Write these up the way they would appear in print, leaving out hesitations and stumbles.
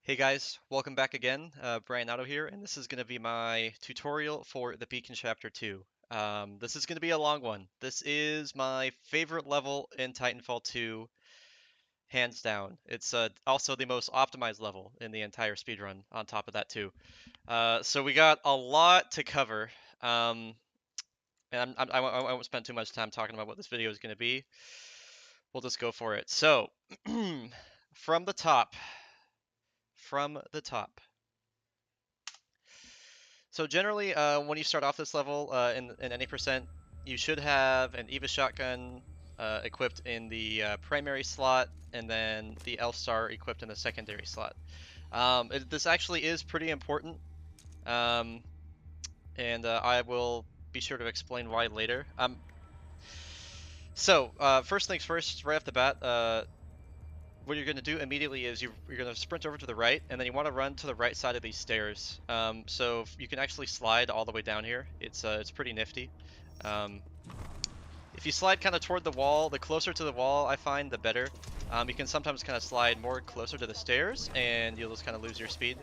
Hey guys, welcome back again. Bryonato here, and this is going to be my tutorial for the Beacon Chapter 2. This is going to be a long one. This is my favorite level in Titanfall 2, hands down. It's also the most optimized level in the entire speedrun, on top of that too. So we got a lot to cover, and I won't spend too much time talking about what this video is going to be. We'll just go for it. So, from the top, from the top. So generally, when you start off this level in any percent, you should have an EVA shotgun equipped in the primary slot, and then the L-Star equipped in the secondary slot. This actually is pretty important, um, and I will be sure to explain why later. First things first, right off the bat, what you're going to do immediately is you're going to sprint over to the right, and then you want to run to the right side of these stairs. So you can actually slide all the way down here. It's pretty nifty. Um, if you slide kind of toward the wall, the closer to the wall I find, the better. You can sometimes kind of slide more closer to the stairs, and you'll just kind of lose your speed.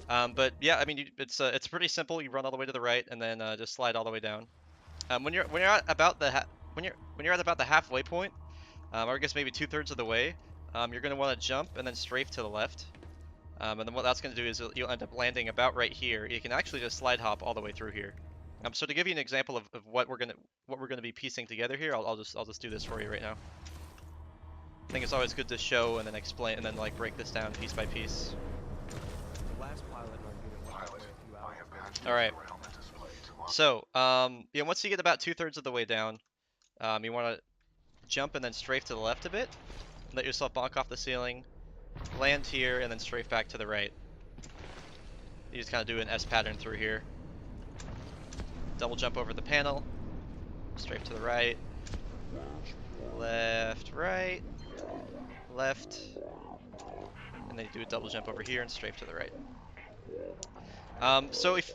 But yeah, I mean, it's pretty simple. You run all the way to the right, and then just slide all the way down. When you're at about the when you're at about the halfway point, or I guess maybe 2/3 of the way, you're going to want to jump and then strafe to the left. And then what that's going to do is you'll end up landing about right here. You can actually just slide hop all the way through here. So to give you an example of what we're gonna be piecing together here, I'll just do this for you right now. I think it's always good to show and then explain and then like break this down piece by piece. All right. So yeah, once you get about 2/3 of the way down, you want to jump and then strafe to the left a bit. Let yourself bonk off the ceiling, land here, and then strafe back to the right. You just kind of do an S pattern through here. Double jump over the panel, strafe to the right, left, right, left, and then you do a double jump over here and strafe to the right. So if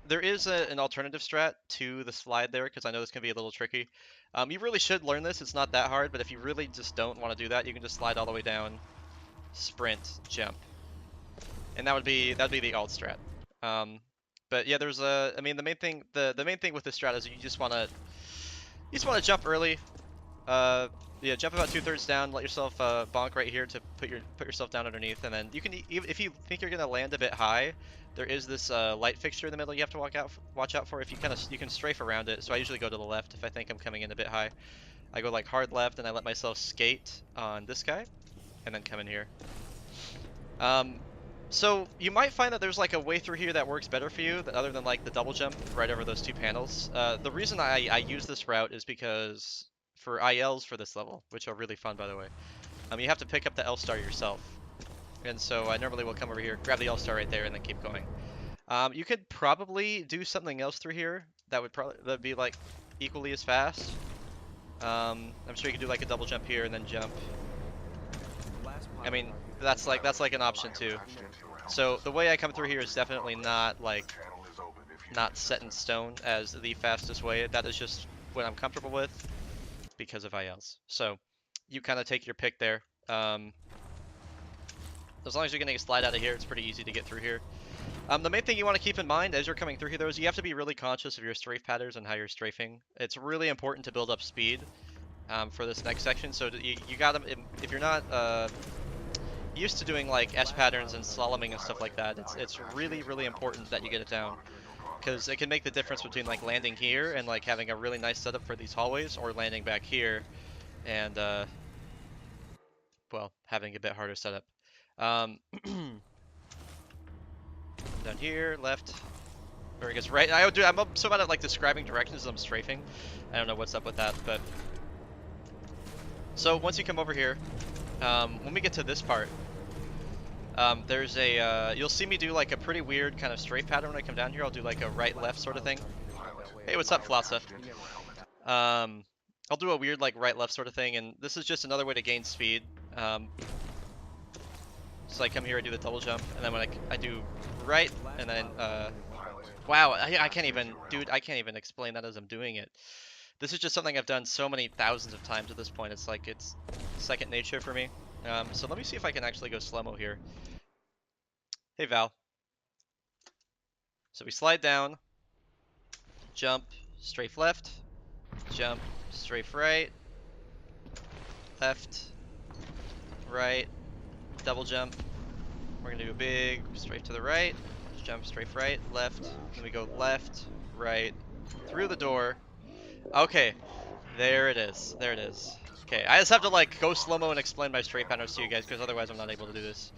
there is an alternative strat to the slide there, because I know this can be a little tricky. You really should learn this. It's not that hard, but if you really just don't want to do that, you can just slide all the way down, sprint, jump, and that'd be the alt strat. But yeah, there's a. I mean, the main thing with this strat is you just want to jump early. Yeah, jump about 2/3 down. Let yourself bonk right here to put yourself down underneath, and then you can if you think you're gonna land a bit high, there is this light fixture in the middle you have to watch out for. If you can strafe around it. So I usually go to the left if I think I'm coming in a bit high. I go like hard left, and I let myself skate on this guy, and then come in here. So you might find that there's like a way through here that works better for you, other than like the double jump right over those two panels. The reason I use this route is because for ILs for this level, which are really fun by the way, you have to pick up the L-Star yourself. And so I normally will come over here, grab the L-Star right there, and then keep going. You could probably do something else through here that would be like equally as fast. I'm sure you could do like a double jump here and then jump. I mean, that's like an option too. So the way I come through here is definitely not set in stone as the fastest way. That is just what I'm comfortable with because of ILs. So you kind of take your pick there. As long as you're getting a slide out of here, it's pretty easy to get through here. The main thing you want to keep in mind as you're coming through here, though, is you have to be really conscious of your strafe patterns and how you're strafing. It's really important to build up speed for this next section. So you gotta, if you're not used to doing like S patterns and slaloming and stuff like that, it's really important that you get it down, because it can make the difference between like landing here and like having a really nice setup for these hallways, or landing back here and well, having a bit harder setup. Down here, left, or I guess right. I'm so bad at like describing directions as I'm strafing. I don't know what's up with that, but so once you come over here, when we get to this part, there's a you'll see me do like a pretty weird kind of strafe pattern when I come down here. I'll do like a right-left sort of thing. Hey, what's up, Flossa? I'll do a weird like right-left sort of thing, and this is just another way to gain speed. So I come here, I do the double jump, and then when I do right, and then wow, I can't even, dude, I can't even explain that as I'm doing it. This is just something I've done so many thousands of times at this point. It's like it's second nature for me. So let me see if I can actually go slow-mo here. Hey, Val. So we slide down, jump, strafe left, jump, strafe right, left, right, double jump. We're gonna do a big strafe to the right, jump, strafe right, left, then we go left, right, through the door. Okay, there it is. There it is. Okay, I just have to like go slow-mo and explain my straight patterns to you guys because otherwise I'm not able to do this.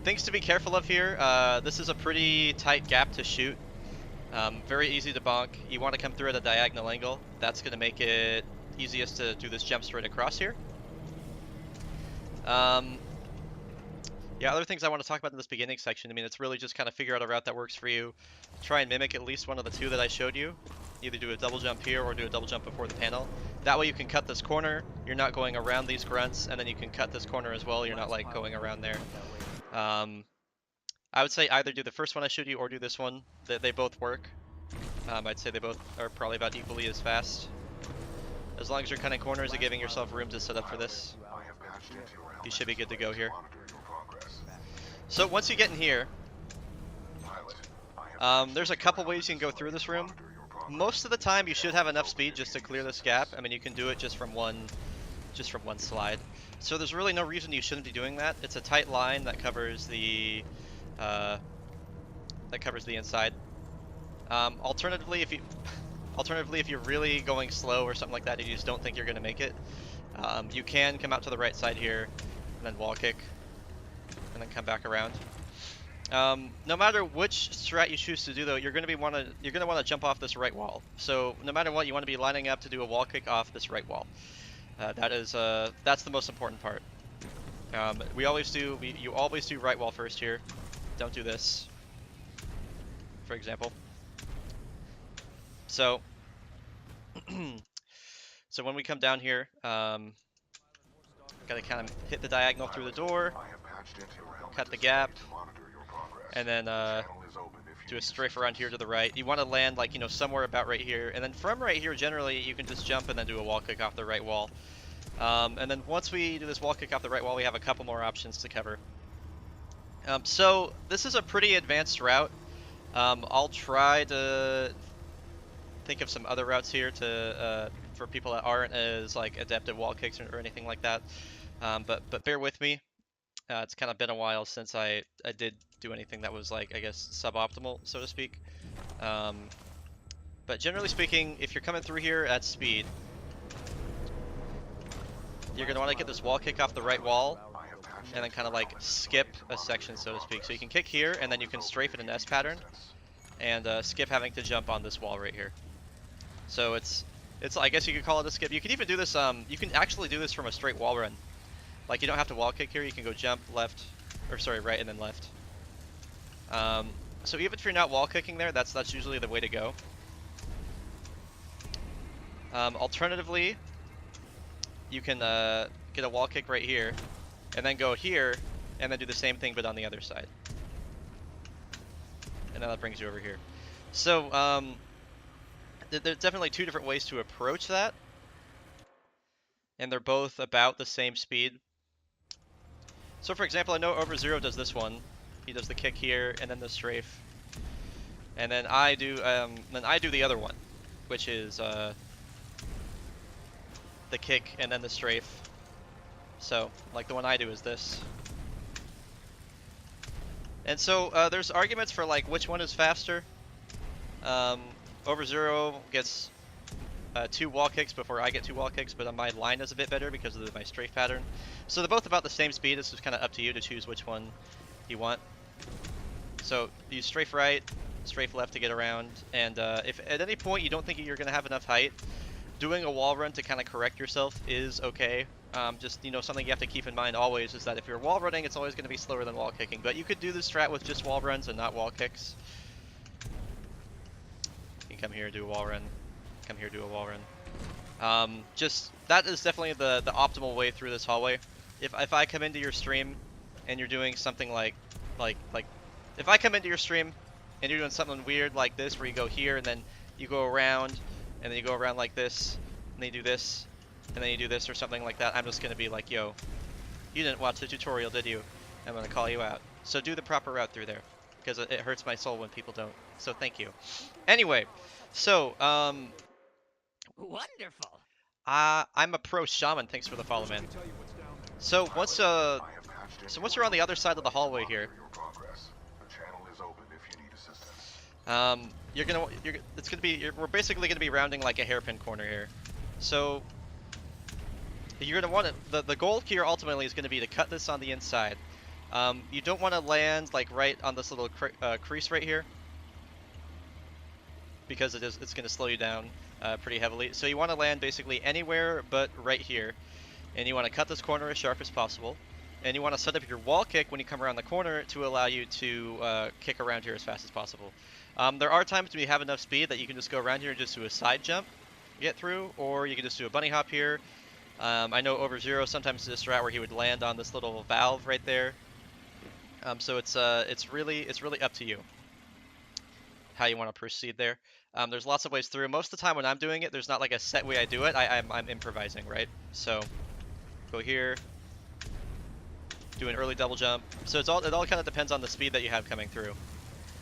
Things to be careful of here. This is a pretty tight gap to shoot. Very easy to bonk. You want to come through at a diagonal angle. That's going to make it easiest to do this jump straight across here. Yeah, other things I want to talk about in this beginning section. I mean, it's really just kind of figure out a route that works for you. Try and mimic at least one of the two that I showed you. Either do a double jump here or do a double jump before the panel. That way you can cut this corner. You're not going around these grunts, and then you can cut this corner as well. You're not like going around there. I would say either do the first one I showed you or do this one. They both work. I'd say they both are probably about equally as fast. As long as you're cutting corners and giving yourself room to set up for this, you should be good to go here. So once you get in here, there's a couple ways you can go through this room. Most of the time you should have enough speed just to clear this gap. I mean, you can do it just from one slide. So there's really no reason you shouldn't be doing that. It's a tight line that covers the inside. Alternatively, if you're really going slow or something like that and you just don't think you're going to make it, you can come out to the right side here and then wall kick and then come back around. No matter which strat you choose to do, though, you're gonna want to jump off this right wall. So no matter what, you want to be lining up to do a wall kick off this right wall. That's the most important part. You always do right wall first here. Don't do this, for example. So so when we come down here, gotta kind of hit the diagonal through the door, cut the gap, and then do a strafe around here to the right. You want to land like, somewhere about right here, and then from right here generally you can just jump and then do a wall kick off the right wall. And then once we do this wall kick off the right wall, we have a couple more options to cover. So this is a pretty advanced route. I'll try to think of some other routes here for people that aren't as like adept at wall kicks or anything like that. But bear with me. It's kind of been a while since I did do anything that was like, I guess, suboptimal, so to speak. But generally speaking, if you're coming through here at speed, you're going to want to get this wall kick off the right wall and then kind of like skip a section, so to speak. So you can kick here and then you can strafe in an S pattern and skip having to jump on this wall right here. So it's I guess you could call it a skip. You can even do this, you can actually do this from a straight wall run. Like, you don't have to wall kick here, you can go jump, left, or sorry, right and then left. So even if you're not wall kicking there, that's usually the way to go. Alternatively, you can get a wall kick right here, and then go here, and then do the same thing but on the other side. And then that brings you over here. So, there's definitely two different ways to approach that. And they're both about the same speed. So for example, I know Over Zero does this one. He does the kick here, and then the strafe. And then I do the other one, which is the kick and then the strafe. So, like, the one I do is this. And so there's arguments for like which one is faster. Over Zero gets 2 wall kicks before I get 2 wall kicks, but my line is a bit better because of my strafe pattern. So they're both about the same speed. This is kind of up to you to choose which one you want. So you strafe right, strafe left to get around, and if at any point you don't think you're going to have enough height, doing a wall run to kind of correct yourself is okay. Just, something you have to keep in mind always is that if you're wall running, it's always going to be slower than wall kicking. But you could do this strat with just wall runs and not wall kicks. You can come here, do a wall run. Come here, do a wall run. That is definitely the optimal way through this hallway. If I come into your stream and you're doing something like if I come into your stream and you're doing something weird like this where you go here and then you go around and then you go around like this and then you do this and then you do this or something like that, I'm just gonna be like, yo, you didn't watch the tutorial, did you? I'm gonna call you out. So do the proper route through there, because it hurts my soul when people don't. So thank you. Anyway, so Wonderful. I'm a pro shaman. Thanks for the follow, man. So once you're on the other side of the hallway here, we're basically gonna be rounding like a hairpin corner here. So you're gonna want the goal here ultimately is gonna be to cut this on the inside. You don't want to land like right on this little crease right here, because it's going to slow you down pretty heavily. So you want to land basically anywhere but right here, and you want to cut this corner as sharp as possible. And you want to set up your wall kick when you come around the corner to allow you to kick around here as fast as possible. There are times when you have enough speed that you can just go around here and just do a side jump, get through, or you can just do a bunny hop here. I know over Zero sometimes did a strat where he would land on this little valve right there. So it's really up to you how you want to proceed there. There's lots of ways through. Most of the time when I'm doing it, there's not like a set way I do it. I'm improvising, right? So go here, do an early double jump. So it all kind of depends on the speed that you have coming through.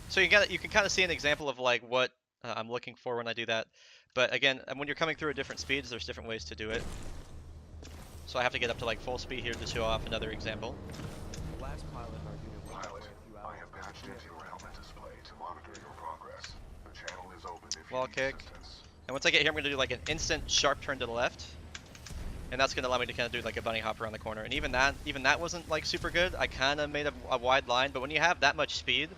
So you can kind of see an example of like what I'm looking for when I do that. But again, when you're coming through at different speeds, there's different ways to do it. So I have to get up to like full speed here to show off another example. Last pilot in our unit was away a few hours. I have patched into your helmet display to monitor your progress. The channel is open if Wall you need kick. assistance. And once I get here, I'm going to do like an instant sharp turn to the left. And that's going to allow me to kind of do like a bunny hop around the corner. And even that wasn't like super good. I kind of made a wide line, but when you have that much speed,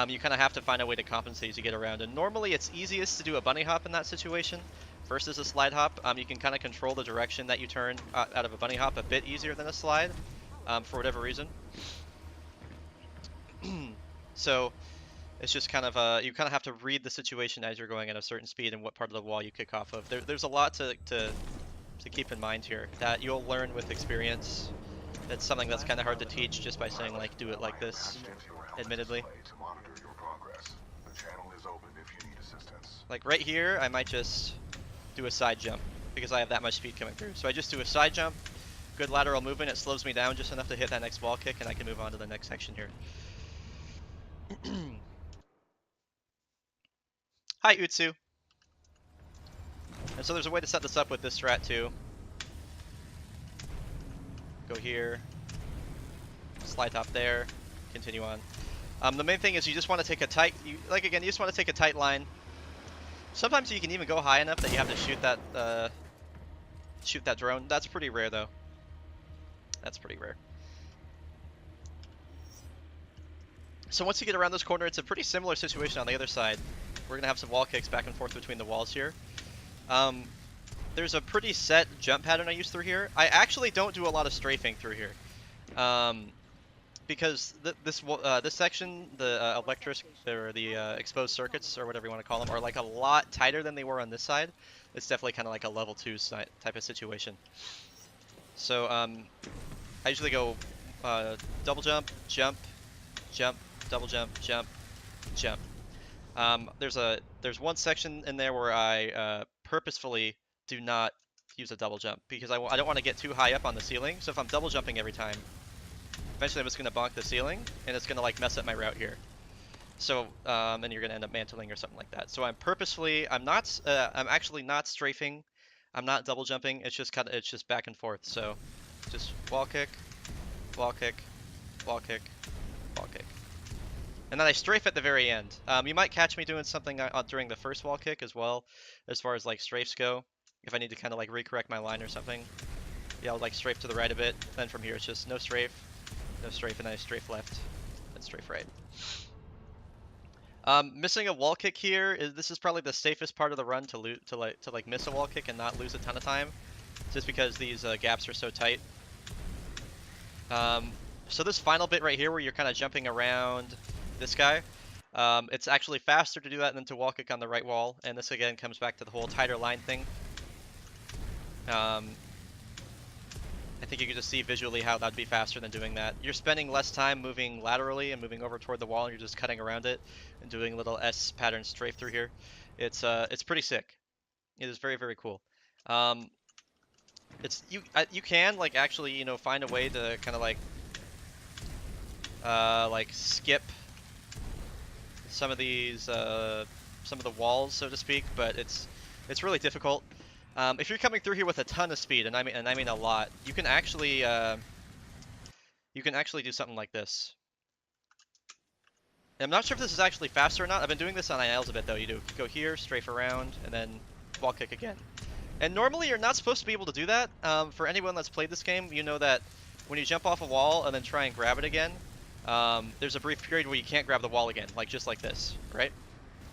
you kind of have to find a way to compensate as you get around. And normally it's easiest to do a bunny hop in that situation versus a slide hop. You can kind of control the direction that you turn out of a bunny hop a bit easier than a slide, for whatever reason. So it's just kind of you kind of have to read the situation as you're going at a certain speed and what part of the wall you kick off of. There's a lot to keep in mind here that you'll learn with experience. It's something that's kind of hard to teach just by saying like do it like this, admittedly. Like right here, I might just do a side jump because I have that much speed coming through. So I just do a side jump, good lateral movement, it slows me down just enough to hit that next wall kick and I can move on to the next section here. Hi, Utsu. And so there's a way to set this up with this strat too. Go here, slide top there, continue on. The main thing is you just want to take a tight, you just want to take a tight line. Sometimes you can even go high enough that you have to shoot that drone. That's pretty rare though. That's pretty rare. So once you get around this corner, it's a pretty similar situation on the other side. We're gonna have some wall kicks back and forth between the walls here. There's a pretty set jump pattern I use through here. I actually don't do a lot of strafing through here, because this section, the exposed circuits or whatever you want to call them, are like a lot tighter than they were on this side. It's definitely kind of like a level 2 type of situation. So I usually go double jump, jump, jump, double jump, jump, jump. There's one section in there where I purposefully do not use a double jump because I don't want to get too high up on the ceiling. So if I'm double jumping every time, eventually I'm just going to bonk the ceiling and it's going to like mess up my route here. So and you're going to end up mantling or something like that. So I'm actually not strafing. I'm not double jumping. It's just back and forth. So just wall kick, wall kick, wall kick, wall kick. And then I strafe at the very end. You might catch me doing something during the first wall kick as well, as far as like strafes go. If I need to kind of like recorrect my line or something. Yeah, I'll like strafe to the right a bit. Then from here it's just no strafe, and then I strafe left, and strafe right. Missing a wall kick here this is probably the safest part of the run to miss a wall kick and not lose a ton of time, just because these gaps are so tight. So this final bit right here where you're kind of jumping around this guy, it's actually faster to do that than to wall kick on the right wall, and this again comes back to the whole tighter line thing. I think you can just see visually how that'd be faster than doing that. You're spending less time moving laterally and moving over toward the wall, and you're just cutting around it and doing little S pattern strafe through here. It's pretty sick. It is very, very cool. You can like actually find a way to kind of like like skip some of these, some of the walls, so to speak, but it's really difficult. If you're coming through here with a ton of speed, and I mean a lot, you can actually do something like this. And I'm not sure if this is actually faster or not. I've been doing this on ILs a bit though. You go here, strafe around, and then wall kick again. And normally you're not supposed to be able to do that. For anyone that's played this game, you know that when you jump off a wall and then try and grab it again, there's a brief period where you can't grab the wall again, like just like this, right?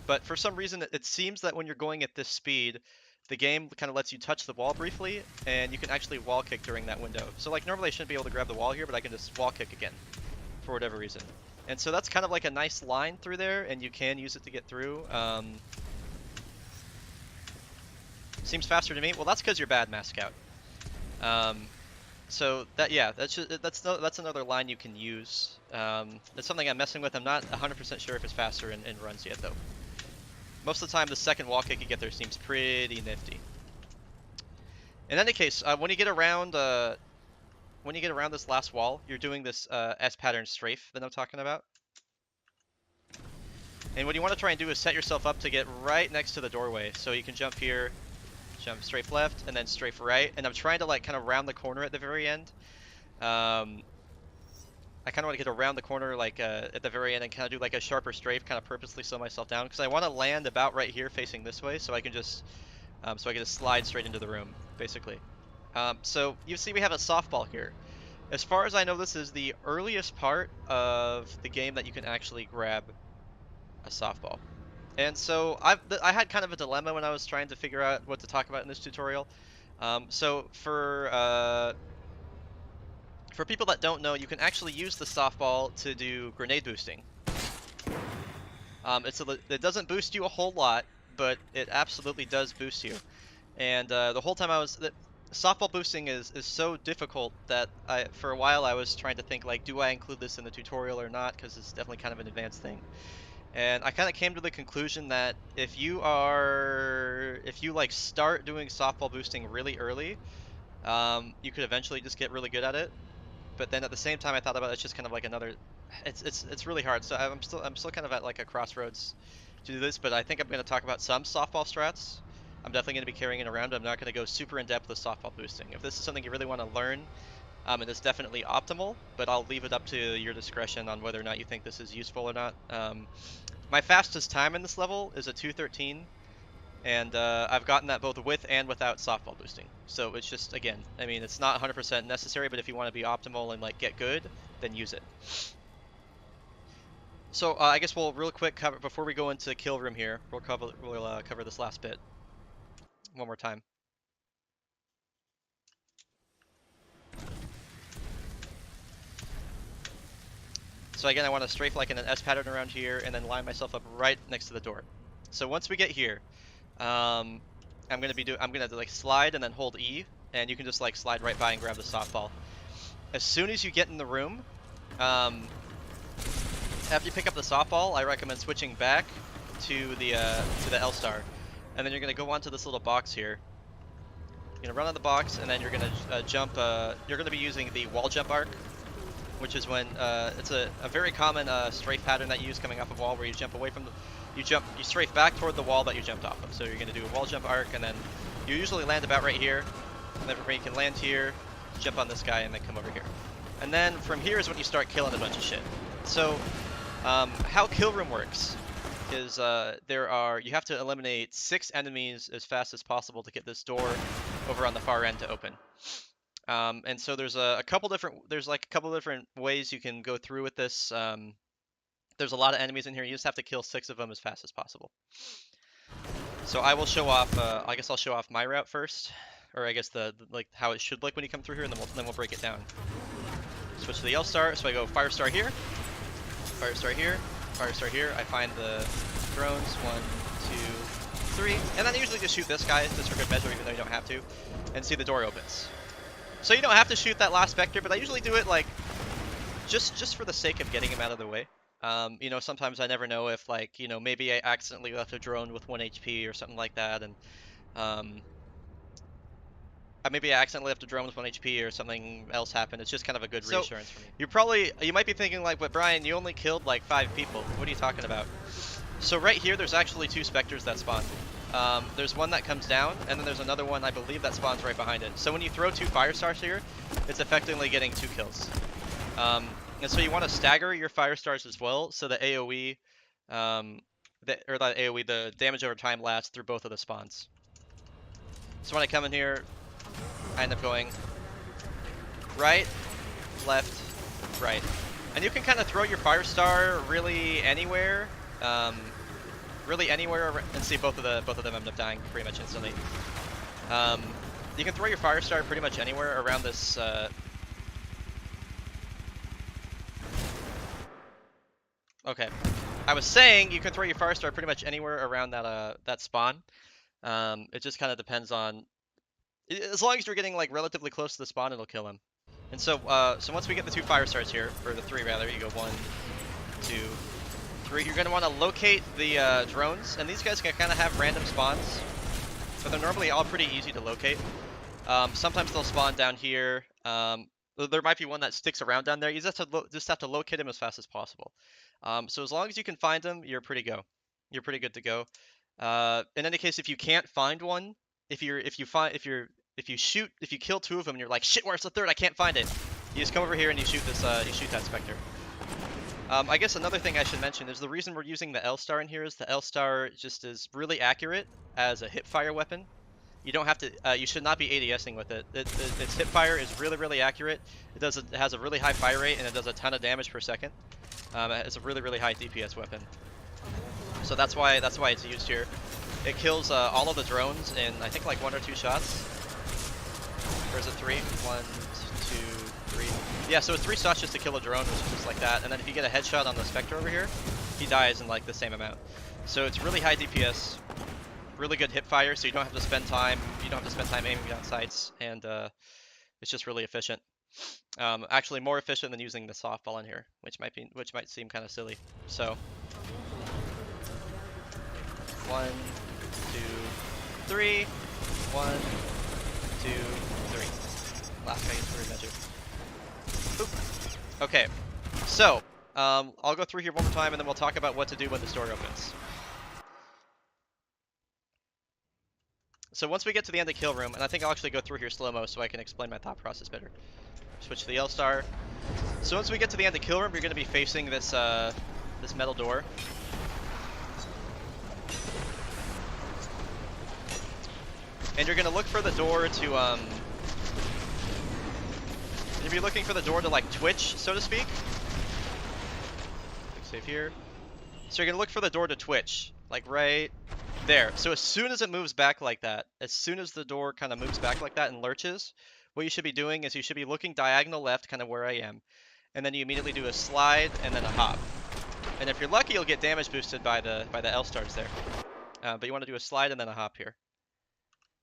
But for some reason, it seems that when you're going at this speed, the game kind of lets you touch the wall briefly, and you can actually wall kick during that window. So like normally I shouldn't be able to grab the wall here, but I can just wall kick again, for whatever reason. And so that's kind of like a nice line through there, and you can use it to get through. Seems faster to me. Well, that's because you're bad, Mass Scout. So that, yeah, that's another line you can use. It's something I'm messing with. I'm not 100% sure if it's faster in runs yet, though. Most of the time, the second wall kick you get there seems pretty nifty. In any case, when you get around this last wall, you're doing this S pattern strafe that I'm talking about. And what you want to try and do is set yourself up to get right next to the doorway, so you can jump here, jump strafe left, and then strafe right. And I'm trying to like kind of round the corner at the very end. I kind of want to get around the corner like at the very end and kind of do like a sharper strafe, kind of purposely slow myself down because I want to land about right here facing this way, so I can just slide straight into the room, basically. So you see we have a softball here. As far as I know, this is the earliest part of the game that you can actually grab a softball. And so I had kind of a dilemma when I was trying to figure out what to talk about in this tutorial. So for people that don't know, you can actually use the softball to do grenade boosting. It doesn't boost you a whole lot, but it absolutely does boost you. And the whole time softball boosting is so difficult that for a while I was trying to think like, do I include this in the tutorial or not? Because it's definitely kind of an advanced thing. And I kind of came to the conclusion that if you like start doing softball boosting really early, you could eventually just get really good at it. But then at the same time, I thought about it's just kind of like another. It's really hard. So I'm still kind of at like a crossroads to do this. But I think I'm going to talk about some softball strats. I'm definitely going to be carrying it around. I'm not going to go super in depth with softball boosting. If this is something you really want to learn, it is definitely optimal. But I'll leave it up to your discretion on whether or not you think this is useful or not. My fastest time in this level is a 2:13. And I've gotten that both with and without softball boosting. So it's just, again, I mean, it's not 100% necessary, but if you want to be optimal and like get good, then use it. So I guess we'll real quick cover, before we go into kill room here, we'll cover this last bit one more time. So again, I want to strafe like in an S pattern around here and then line myself up right next to the door. So once we get here, I'm gonna like slide and then hold E, and you can just like slide right by and grab the softball. As soon as you get in the room, after you pick up the softball, I recommend switching back to the L star, and then you're gonna go onto this little box here. You're gonna run on the box, and then you're gonna jump. You're gonna be using the wall jump arc, which is when it's a very common strafe pattern that you use coming off a wall, where you jump away from the, you strafe back toward the wall that you jumped off of. So you're gonna do a wall jump arc, and then you usually land about right here, and then from here you can land here, jump on this guy, and then come over here. And then from here is when you start killing a bunch of shit. So how kill room works is you have to eliminate 6 enemies as fast as possible to get this door over on the far end to open. And so there's a couple different ways you can go through with this. There's a lot of enemies in here. You just have to kill 6 of them as fast as possible. So I will show off. I guess I'll show off my route first, or I guess the like how it should look when you come through here, and then we'll break it down. Switch to the L star. So I go fire star here, fire star here, fire star here. I find the drones 1, 2, 3, and then I usually just shoot this guy just for good measure, even though you don't have to, and see the door opens. So you don't have to shoot that last vector, but I usually do it like just for the sake of getting him out of the way. You know, sometimes I never know if like, you know, maybe I accidentally left a drone with 1 HP or something like that, and maybe I accidentally left a drone with 1 HP or something else happened. It's just kind of a good So reassurance for me. You might be thinking like, but Brian, you only killed like 5 people. What are you talking about? So right here, there's actually 2 specters that spawn. There's one that comes down, and then there's another one, I believe, that spawns right behind it. So when you throw 2 fire stars here, it's effectively getting 2 kills. And so you want to stagger your fire stars as well, so the AoE, the damage over time lasts through both of the spawns. So when I come in here, I end up going right, left, right. And you can kind of throw your fire star really anywhere. And see both of them end up dying pretty much instantly. You can throw your fire star pretty much anywhere around this. Okay, I was saying you can throw your fire star pretty much anywhere around that spawn. It just kind of depends on, as long as you're getting like relatively close to the spawn, it'll kill him. And so once we get the 2 fire stars here, or the 3 rather, you go 1, 2, 3. You're going to want to locate the drones, and these guys can kind of have random spawns, but they're normally all pretty easy to locate. Sometimes they'll spawn down here. There might be one that sticks around down there. You just have to locate them as fast as possible. So as long as you can find them, you're pretty good to go. In any case, if you can't find one, if you kill 2 of them and you're like, shit, where's the 3rd? I can't find it. You just come over here and you shoot that specter. I guess another thing I should mention is the reason we're using the L star in here is the L star just is really accurate as a hip fire weapon. You don't have to. You should not be ADSing with it. Its hip fire is really accurate. It has a really high fire rate and it does a ton of damage per second. It's a really high DPS weapon. So that's why it's used here. It kills all of the drones in I think like 1 or 2 shots. Or is it 3? 1, 2, 3. Yeah, so it's 3 shots just to kill a drone, which is just like that. And then if you get a headshot on the Spectre over here, he dies in like the same amount. So it's really high DPS, really good hip fire, so you don't have to spend time aiming down sights, and it's just really efficient. Actually more efficient than using the softball in here, which might seem kind of silly. So 1, 2, 3. 1, 2, 3. Last guy gets for a measure. Oop. Okay, so I'll go through here one more time and then we'll talk about what to do when the door opens. So once we get to the end of kill room, and I think I'll actually go through here slow-mo so I can explain my thought process better. Switch to the L star. So once we get to the end of kill room, you're going to be facing this this metal door. And you're going to look for the door to you'll be looking for the door to like twitch, so to speak. Click save here. So you're gonna look for the door to twitch, like right there. So as soon as it moves back like that, as soon as the door kind of moves back like that and lurches, what you should be doing is you should be looking diagonal left, kind of where I am, and then you immediately do a slide and then a hop. And if you're lucky, you'll get damage boosted by the L stars there. But you want to do a slide and then a hop here.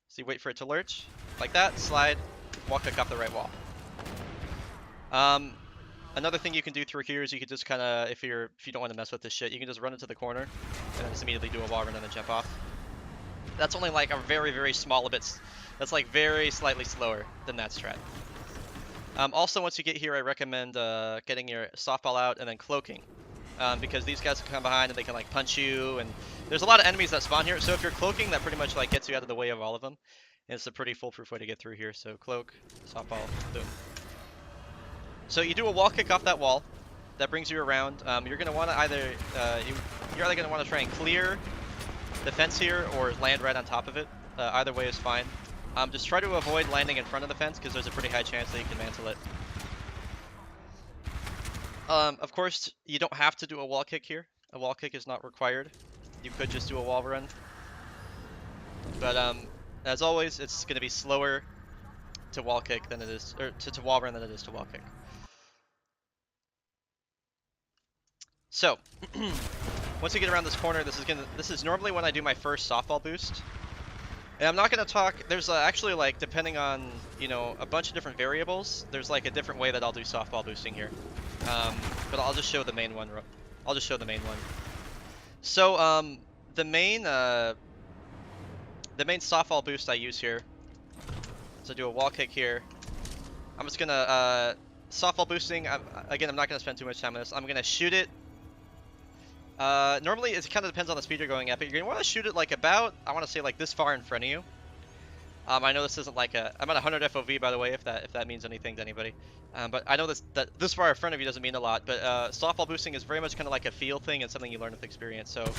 So you wait for it to lurch, like that, slide, wall kick off the right wall. Another thing you can do through here is you can just kind of, if you don't want to mess with this shit, you can just run into the corner and then just immediately do a wall run and then jump off. That's only like a very small bit. That's like very slightly slower than that strat. Also, once you get here, I recommend getting your softball out and then cloaking, because these guys can come behind and they can like punch you, and there's a lot of enemies that spawn here. So if you're cloaking, that pretty much like gets you out of the way of all of them. And it's a pretty foolproof way to get through here. So cloak, softball, boom. So you do a wall kick off that wall. That brings you around. You're going to want to either you're either going to want to try and clear the fence here or land right on top of it. Either way is fine. Just try to avoid landing in front of the fence because there's a pretty high chance that you can mantle it. Of course, you don't have to do a wall kick here. A wall kick is not required. You could just do a wall run. But as always, it's going to be slower to wall kick than it is, or to wall run than it is to wall kick. So, once you get around this corner, this is normally when I do my first softball boost. And I'm not going to talk, there's actually like, depending on, you know, a bunch of different variables, there's like a different way that I'll do softball boosting here. But I'll just show the main one. So, the main softball boost I use here So do a wall kick here. I'm just gonna softball boosting. Again, I'm not gonna spend too much time on this. I'm gonna shoot it. Normally it kind of depends on the speed you're going at, but you're gonna want to shoot it like about, I want to say like this far in front of you. I know this isn't like I'm at 100 FOV by the way, if that means anything to anybody. But I know that this far in front of you doesn't mean a lot. But softball boosting is very much kind of like a feel thing and something you learn with experience. So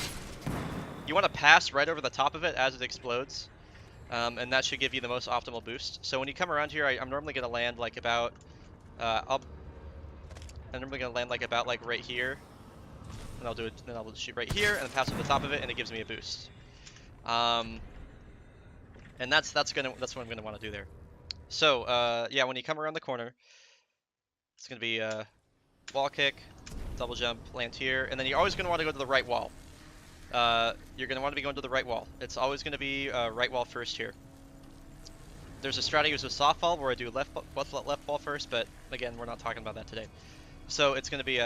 you want to pass right over the top of it as it explodes, and that should give you the most optimal boost. So when you come around here, I'm normally gonna land like about, I'm normally gonna land like about like right here, and then I'll shoot right here and then pass over the top of it, and it gives me a boost. And that's what I'm gonna want to do there. So yeah, when you come around the corner, it's gonna be wall kick, double jump, land here, and then you're always gonna want to go to the right wall. You're gonna want to be going to the right wall. It's always gonna be right wall first here. There's a strat I use with softball where I do left wall first, but again, we're not talking about that today. So it's gonna be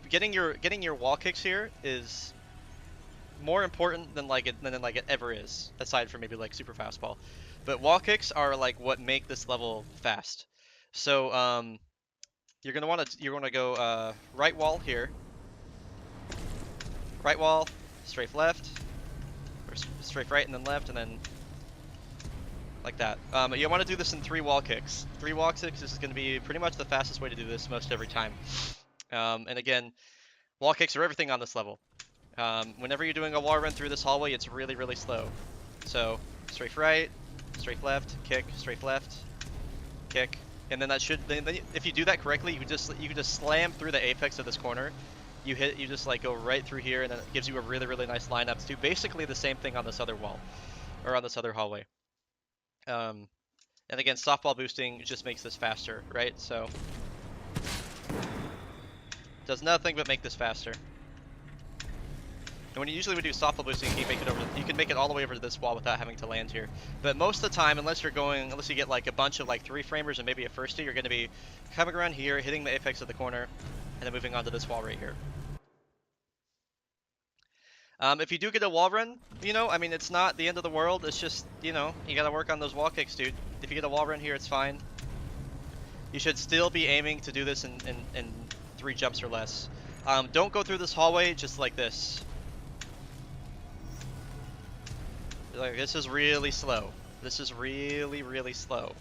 getting your wall kicks here is more important than it ever is, aside from maybe like super fastball. But wall kicks are like what make this level fast. So you're gonna want to go right wall here, right wall, strafe left, or strafe right and then left, and then like that. You want to do this in 3 wall kicks. 3 wall kicks is going to be pretty much the fastest way to do this most every time. And again, wall kicks are everything on this level. Whenever you're doing a wall run through this hallway, it's really, really slow. So strafe right, strafe left, kick, strafe left, kick, and then if you do that correctly, you can just slam through the apex of this corner. You just like go right through here, and then it gives you a really, really nice lineup to do basically the same thing on this other wall, or on this other hallway. And again, softball boosting just makes this faster, right? So does nothing but make this faster. And when you usually would do softball boosting, you can make it all the way over to this wall without having to land here. But most of the time, unless you get like a bunch of like 3-framers and maybe a firstie, you're going to be coming around here, hitting the apex of the corner, and then moving on to this wall right here. If you do get a wall run, I mean, it's not the end of the world. It's just, you got to work on those wall kicks, dude. If you get a wall run here, it's fine. You should still be aiming to do this in 3 jumps or less. Don't go through this hallway just like this. Like, this is really slow. This is really, really slow.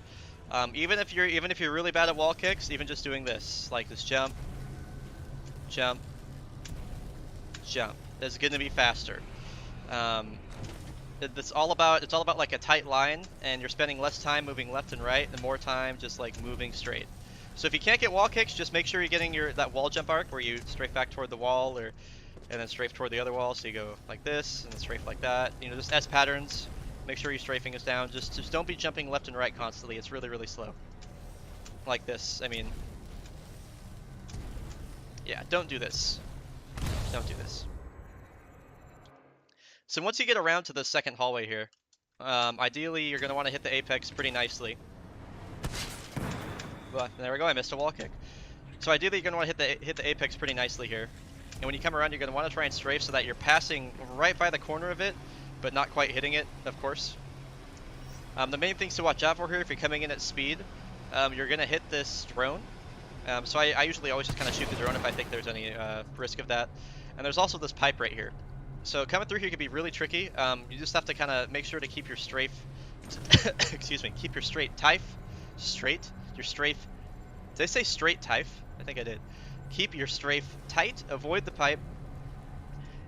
Even if you're really bad at wall kicks, even just doing this, like this jump, jump, jump, is gonna be faster. It's all about like a tight line, and you're spending less time moving left and right, and more time just like moving straight. So if you can't get wall kicks, just make sure you're getting that wall jump arc where you strafe back toward the wall, and then strafe toward the other wall. So you go like this, and then strafe like that. Just S patterns. Make sure your strafing is down. Just don't be jumping left and right constantly. It's really, really slow. Like this. I mean, yeah, don't do this. Don't do this. So once you get around to the second hallway here, ideally you're going to want to hit the apex pretty nicely. Well, there we go, I missed a wall kick. So ideally you're going to want to hit the apex pretty nicely here. And when you come around, you're going to want to try and strafe so that you're passing right by the corner of it, but not quite hitting it, of course. The main things to watch out for here, if you're coming in at speed, you're going to hit this drone. So I usually always just kind of shoot the drone if I think there's any risk of that. And there's also this pipe right here. So coming through here can be really tricky. You just have to kind of make sure to keep your strafe, excuse me, keep your strafe tight. Your strafe, did I say straight tight? I think I did. Keep your strafe tight, avoid the pipe.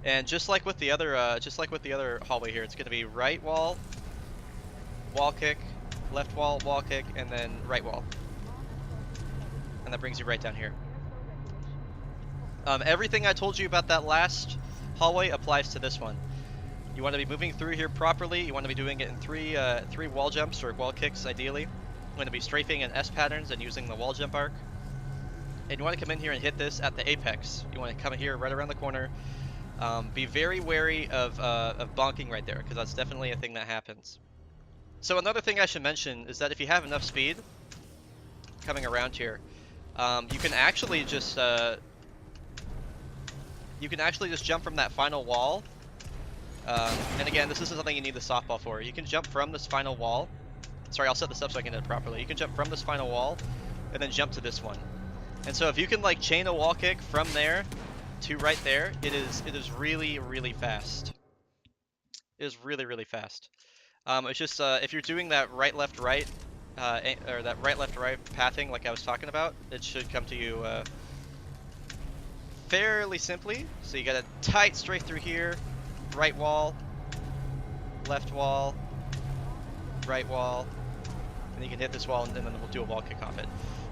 And just like with the other hallway here, it's going to be right wall, wall kick, left wall, kick, and then right wall. And that brings you right down here. Everything I told you about that last hallway applies to this one. You want to be moving through here properly. You want to be doing it in three wall jumps or wall kicks, ideally. You want to be strafing in S patterns and using the wall jump arc. And you want to come in here and hit this at the apex. You want to come here right around the corner. Be very wary of bonking right there, because that's definitely a thing that happens. So another thing I should mention is that if you have enough speed coming around here, you can actually just jump from that final wall. And again, this isn't something you need the softball for. You can jump from this final wall sorry, I'll set this up so I can hit it properly. You can jump from this final wall, and then jump to this one. And so if you can like chain a wall kick from there to right there, it is really, really fast. It is really, really fast. It's just if you're doing that right left right, or that right left right pathing like I was talking about, it should come to you fairly simply. So you got a tight strafe through here, right wall, left wall, right wall, and you can hit this wall, and then we'll do a wall kick off it.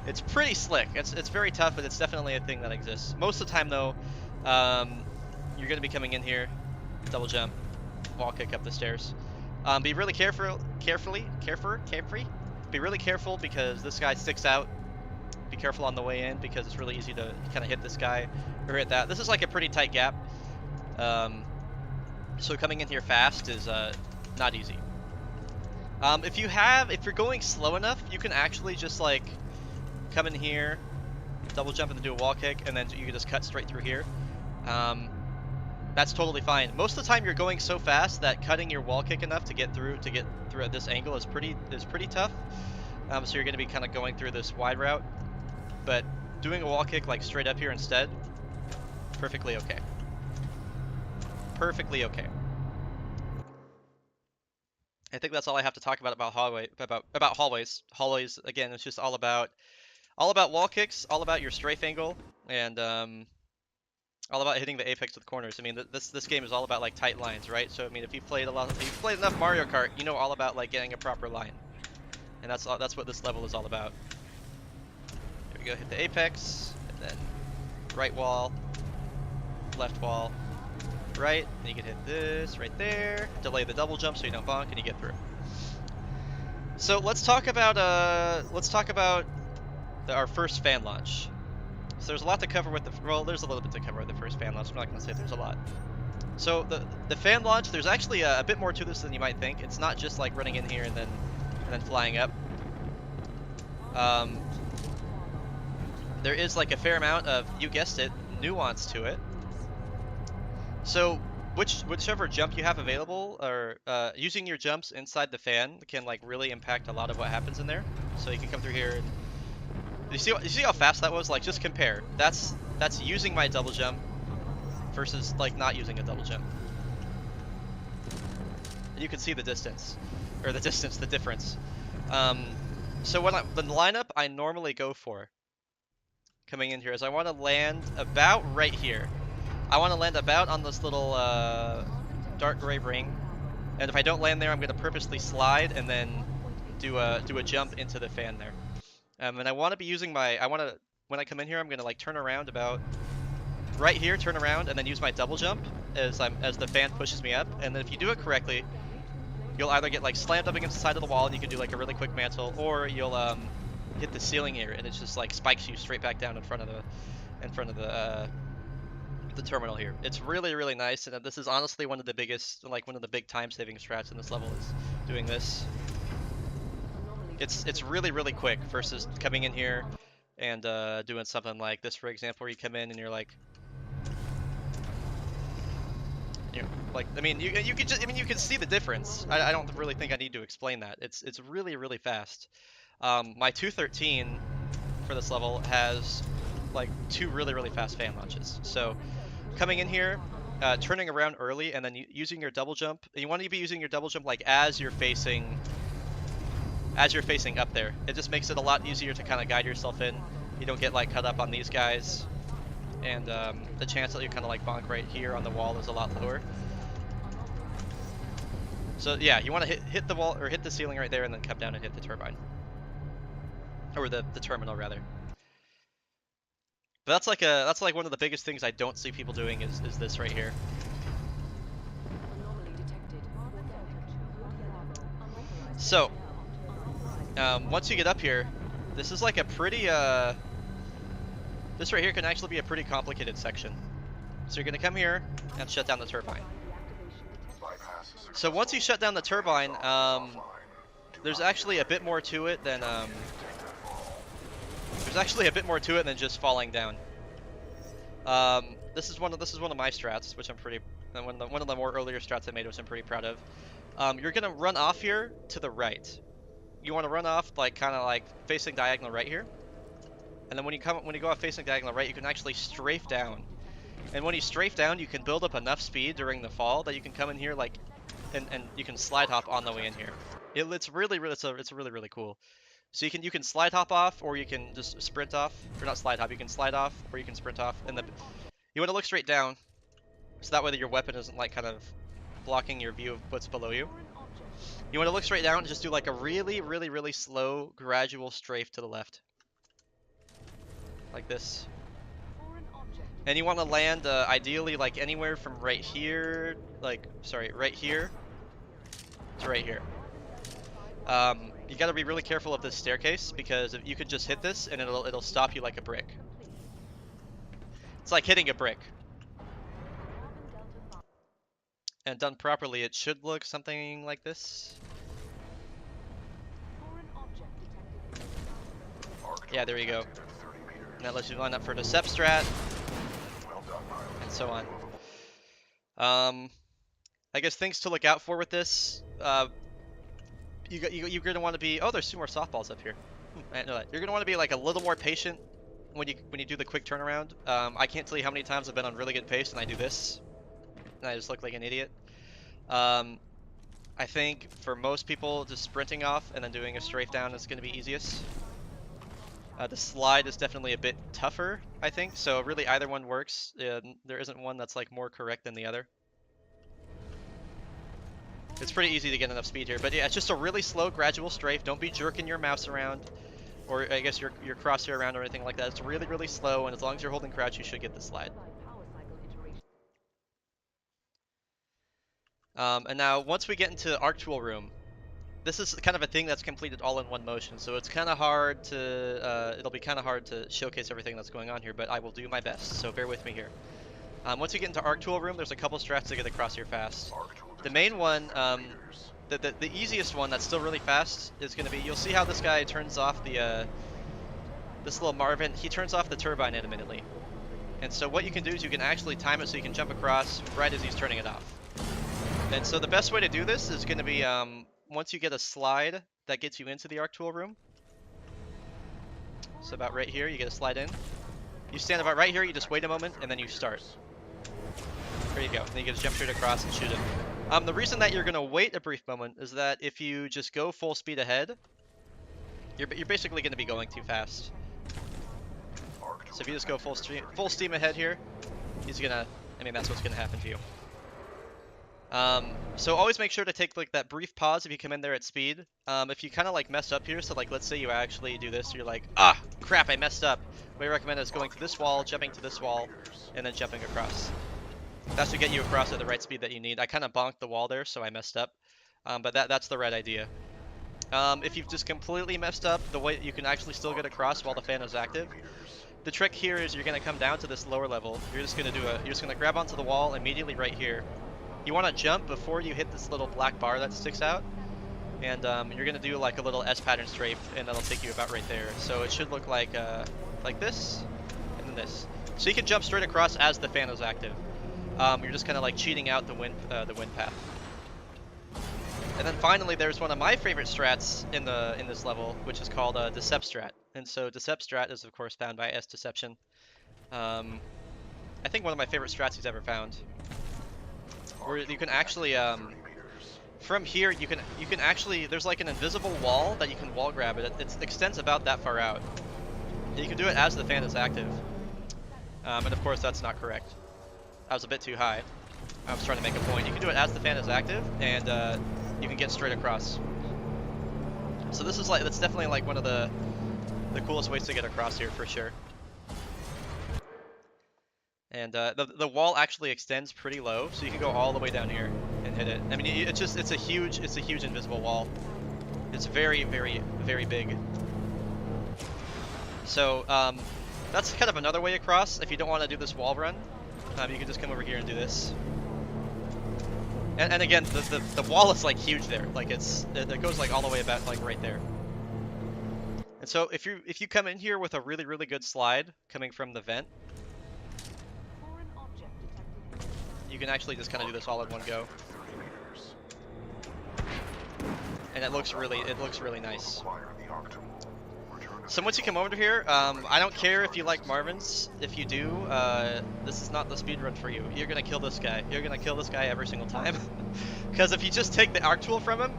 It's pretty slick. It's very tough, but it's definitely a thing that exists. Most of the time though, you're gonna be coming in here, double jump, wall kick up the stairs. Be really careful. Be really careful because this guy sticks out. Be careful on the way in because it's really easy to kind of hit this guy or hit that. This is like a pretty tight gap. So coming in here fast is not easy. If you're going slow enough, you can actually just like come in here, double jump and then do a wall kick, and then you can just cut straight through here. That's totally fine. Most of the time you're going so fast that cutting your wall kick enough to get through at this angle is pretty tough. So you're going to be kind of going through this wide route, but doing a wall kick like straight up here instead, perfectly okay. Perfectly okay. I think that's all I have to talk about hallways. Hallways again, it's just all about wall kicks, all about your strafe angle, and all about hitting the apex of the corners. I mean, this game is all about like tight lines, right? So I mean, if you've played enough Mario Kart, you know all about like getting a proper line, and that's what this level is all about. Here we go, hit the apex, and then right wall, left wall, right, and you can hit this right there. Delay the double jump so you don't bonk and you get through. So let's talk about our first fan launch. So there's a lot to cover with there's a little bit to cover with the first fan launch. I'm not going to say there's a lot. So the fan launch, there's actually a bit more to this than you might think. It's not just like running in here and then flying up. There is like a fair amount of, you guessed it, nuance to it. So whichever jump you have available, or using your jumps inside the fan can like really impact a lot of what happens in there. So you can come through here and you see how fast that was? Like, just compare. That's using my double jump versus like not using a double jump. And you can see the distance, the difference. So the lineup I normally go for coming in here is I want to land about right here. I want to land about on this little dark gray ring, and if I don't land there, I'm going to purposely slide and then do a jump into the fan there. And I want to be using when I come in here, I'm going to like turn around about right here, turn around, and then use my double jump as the fan pushes me up. And then if you do it correctly, you'll either get like slammed up against the side of the wall and you can do like a really quick mantle, or you'll hit the ceiling here and it just like spikes you straight back down in front of the terminal here. It's really, really nice, and this is honestly one of the big time-saving strats in this level is doing this. It's really, really quick versus coming in here and doing something like this, for example, where you come in and you're like, I mean, you can see the difference. I don't really think I need to explain that. It's really, really fast. My 213 for this level has like 2 really, really fast fan launches. So coming in here, turning around early, and then using your double jump. You want to be using your double jump like as you're facing up there. It just makes it a lot easier to kind of guide yourself in. You don't get like cut up on these guys, and the chance that you kind of like bonk right here on the wall is a lot lower. So yeah, you want to hit the wall or hit the ceiling right there, and then come down and hit the turbine, or the terminal rather. But that's like one of the biggest things I don't see people doing is this right here. So once you get up here, this is like a pretty this right here can actually be a pretty complicated section. So you're gonna come here and shut down the turbine. So once you shut down the turbine, there's actually a bit more to it than just falling down. This is one of my strats, which I'm pretty one of the more earlier strats I made, which I'm pretty proud of. You're gonna run off here to the right. you want to run off like kind of like facing diagonal right here. And then when you go off facing diagonal right, you can actually strafe down. And when you strafe down, you can build up enough speed during the fall that you can come in here like, and you can slide hop on the way in here. It's really it's really really cool. So you can slide hop off, or you can just sprint off, or not slide hop. You can slide off, or you can sprint off. And you want to look straight down, so that way that your weapon isn't like kind of blocking your view of what's below you. You want to look straight down and just do like a really really really slow gradual strafe to the left, like this. And you want to land ideally like anywhere from right here, right here to right here. You got to be really careful of this staircase because if you could just hit this and it'll stop you like a brick. It's like hitting a brick. And done properly, it should look something like this. Yeah, there you go. And that lets you line up for Decept Strat, and so on. I guess things to look out for with this. You're gonna want to be. Oh, there's 2 more softballs up here. I didn't know that. You're gonna want to be like a little more patient when you do the quick turnaround. I can't tell you how many times I've been on really good pace and I do this, and I just look like an idiot. I think for most people, just sprinting off and then doing a strafe down is going to be easiest. The slide is definitely a bit tougher, I think, so really either one works. There isn't one that's like more correct than the other. It's pretty easy to get enough speed here, but yeah, it's just a really slow, gradual strafe. Don't be jerking your mouse around, or I guess your crosshair around or anything like that. It's really, really slow, and as long as you're holding crouch, you should get the slide. And now, once we get into Arc Tool Room, this is kind of a thing that's completed all in one motion, so it's kind of hard to, it'll be kind of hard to showcase everything that's going on here, but I will do my best, so bear with me here. Once you get into Arc Tool Room, there's a couple strats to get across here fast. The main one, the easiest one that's still really fast is going to be, you'll see how this guy turns off the, this little Marvin, he turns off the turbine intermittently. And so what you can do is you can actually time it so you can jump across right as he's turning it off. And so the best way to do this is going to be, once you get a slide that gets you into the Arc Tool Room. So about right here, you get a slide in. You stand about right here, you just wait a moment, and then you start. There you go. Then you get to jump straight across and shoot it. The reason that you're going to wait a brief moment is that if you just go full speed ahead, you're basically going to be going too fast. So if you just go full steam ahead here, he's going to, I mean, that's what's going to happen to you. So always make sure to take like that brief pause if you come in there at speed. If you kind of like mess up here, so like let's say you actually do this, you're like, ah, crap, I messed up. What I recommend is going to this wall, jumping to this wall, and then jumping across. That's to get you across at the right speed that you need. I kind of bonked the wall there, so I messed up. But that's the right idea. If you've just completely messed up, the way you can actually still get across while the fan is active. The trick here is you're gonna come down to this lower level. You're just gonna grab onto the wall immediately right here. You want to jump before you hit this little black bar that sticks out, and you're gonna do like a little S pattern strafe, and that'll take you about right there. So it should look like this, and then this. So you can jump straight across as the fan is active. You're just kind of like cheating out the wind path. And then finally, there's one of my favorite strats in this level, which is called Decept Strat. And so Decept Strat is of course found by S Deception. I think one of my favorite strats he's ever found. Where you can actually, from here, you can actually, there's like an invisible wall that you can wall grab it. It extends about that far out. You can do it as the fan is active. And of course that's not correct. I was a bit too high. I was trying to make a point. You can do it as the fan is active, and you can get straight across. So this is like, that's definitely like one of the coolest ways to get across here for sure. And the wall actually extends pretty low, so you can go all the way down here and hit it. I mean, it's a huge invisible wall. It's very, very, very big. So that's kind of another way across. If you don't want to do this wall run, you can just come over here and do this. And again, the wall is like huge there. Like it goes like all the way about like right there. And so if you come in here with a really, really good slide coming from the vent, you can actually just kind of do this all in one go. and it looks really nice. So once you come over here, I don't care if you like Marvins. If you do, this is not the speedrun for you. You're gonna kill this guy. You're gonna kill this guy every single time. Because if you just take the arc tool from him,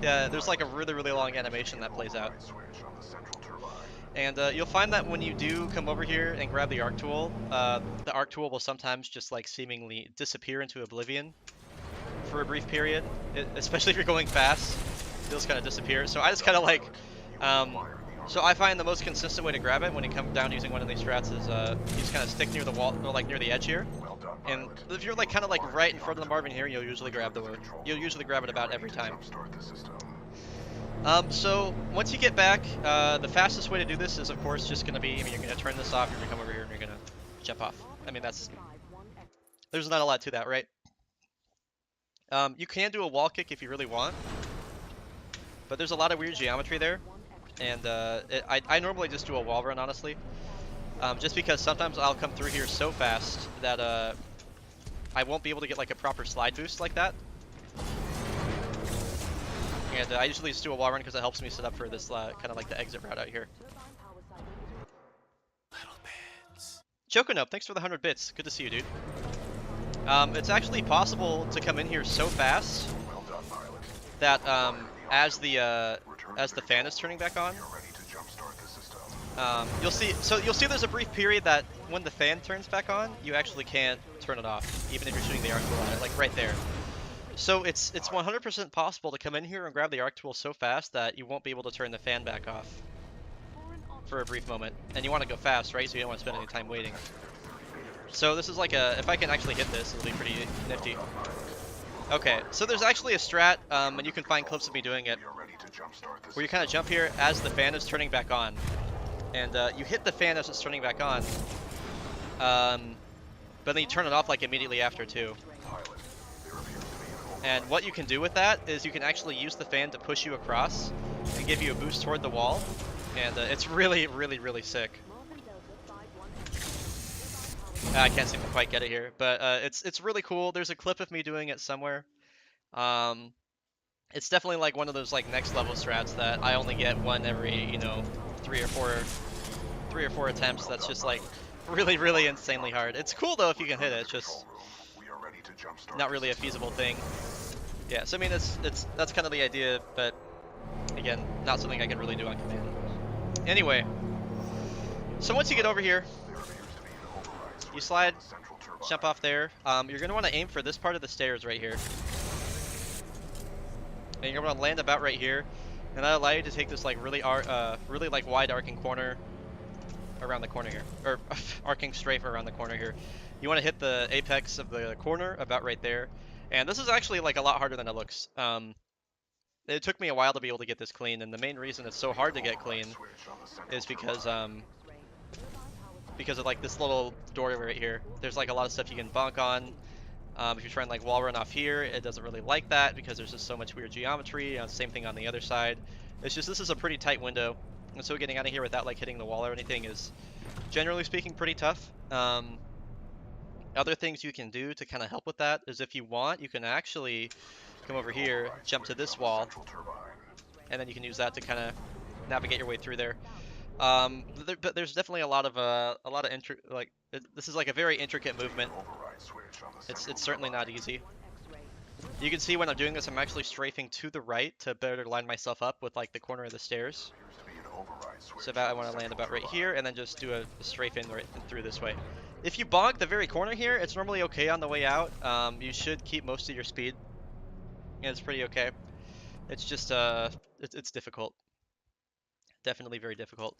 there's like a really long animation that plays out. And you'll find that when you do come over here and grab the arc tool will sometimes just like seemingly disappear into oblivion for a brief period, especially if you're going fast. It'll just kind of disappear. So I just kind of like, so I find the most consistent way to grab it when you come down using one of these strats is you just kind of stick near the wall, or like near the edge here. And if you're like kind of like right in front of the Marvin here, you'll usually grab it about every time. So once you get back, the fastest way to do this is of course just gonna be, I mean, you're gonna turn this off, you're gonna come over here and you're gonna jump off. I mean, there's not a lot to that, right? You can do a wall kick if you really want, but there's a lot of weird geometry there, and I normally just do a wall run, honestly, just because sometimes I'll come through here so fast that I won't be able to get like a proper slide boost like that. And I usually just do a wall run because it helps me set up for this kind of like the exit route out here. Choconope, thanks for the 100 bits. Good to see you, dude. It's actually possible to come in here so fast that as the fan is turning back on, you'll see there's a brief period that when the fan turns back on, you actually can't turn it off, even if you're shooting the arc tool at it, like right there. So it's 100% possible to come in here and grab the arc tool so fast that you won't be able to turn the fan back off for a brief moment. And you want to go fast, right? So you don't want to spend any time waiting. So this is like if I can actually hit this, it'll be pretty nifty. Okay, so there's actually a strat, and you can find clips of me doing it, where you kind of jump here as the fan is turning back on. And you hit the fan as it's turning back on, but then you turn it off like immediately after too. And what you can do with that is you can actually use the fan to push you across and give you a boost toward the wall, and it's really sick. I can't seem to quite get it here, but it's really cool. There's a clip of me doing it somewhere. It's definitely like one of those like next level strats that I only get one every, you know, three or four attempts. That's just like really insanely hard. It's cool though if you can hit it. It's just not really a feasible thing. Yeah, so I mean that's kind of the idea, but again, not something I can really do on command. Anyway, so once you get over here, you slide, jump off there. You're gonna want to aim for this part of the stairs right here, and you're gonna land about right here, and that'll allow you to take this like really like wide arcing corner around the corner here, or arcing strafe around the corner here. You want to hit the apex of the corner about right there, and this is actually like a lot harder than it looks. It took me a while to be able to get this clean, and the main reason it's so hard to get clean is because of like this little door right here. There's like a lot of stuff you can bonk on. If you're trying to like wall run off here, it doesn't really like that because there's just so much weird geometry. Same thing on the other side. It's just, this is a pretty tight window, and so getting out of here without like hitting the wall or anything is, generally speaking, pretty tough. Other things you can do to kind of help with that is, if you want, you can actually come over here, jump to this wall, and then you can use that to kind of navigate your way through there. But there's definitely a lot of this is like a very intricate movement. It's certainly not easy. You can see when I'm doing this, I'm actually strafing to the right to better line myself up with like the corner of the stairs. So I want to land about right here, and then just do a strafe in right through this way. If you bonk the very corner here, it's normally okay on the way out. You should keep most of your speed. Yeah, it's pretty okay. It's just it's difficult. Definitely very difficult.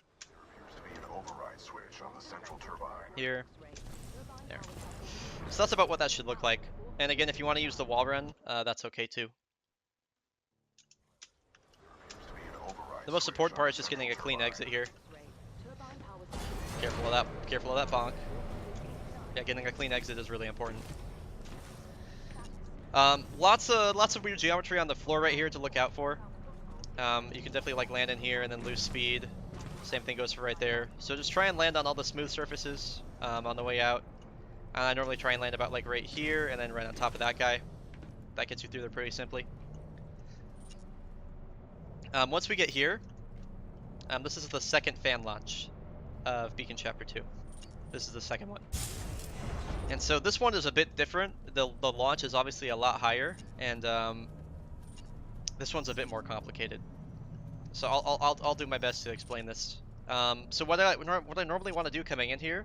Here. There. So that's about what that should look like. And again, if you want to use the wall run, that's okay too. The most important part is just getting a clean exit here. Careful of that bonk. Yeah, getting a clean exit is really important. Lots of weird geometry on the floor right here to look out for. You can definitely like land in here and then lose speed. Same thing goes for right there. So just try and land on all the smooth surfaces on the way out. I normally try and land about like right here and then right on top of that guy. That gets you through there pretty simply. Once we get here, this is the second fan launch of Beacon Chapter 2. This is the second one. And so this one is a bit different. The launch is obviously a lot higher, and this one's a bit more complicated. So I'll do my best to explain this. So what I normally want to do coming in here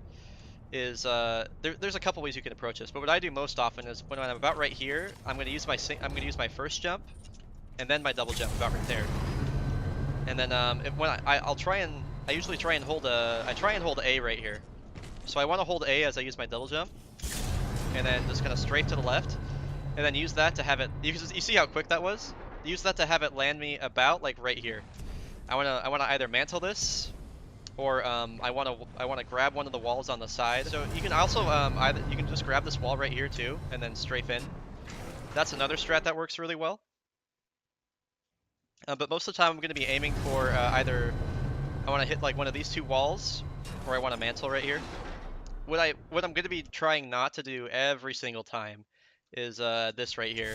is there's a couple ways you can approach this, but what I do most often is when I'm about right here, I'm going to use my first jump, and then my double jump about right there. And then I usually try and hold A right here. So I want to hold A as I use my double jump, and then just kind of strafe to the left, and then use that to have it. You see how quick that was? Use that to have it land me about like right here. I wanna either mantle this, or I wanna grab one of the walls on the side. So you can also you can just grab this wall right here too, and then strafe in. That's another strat that works really well. But most of the time I'm going to be aiming for either I want to hit like one of these two walls, or I want to mantle right here. What I'm going to be trying not to do every single time is this right here,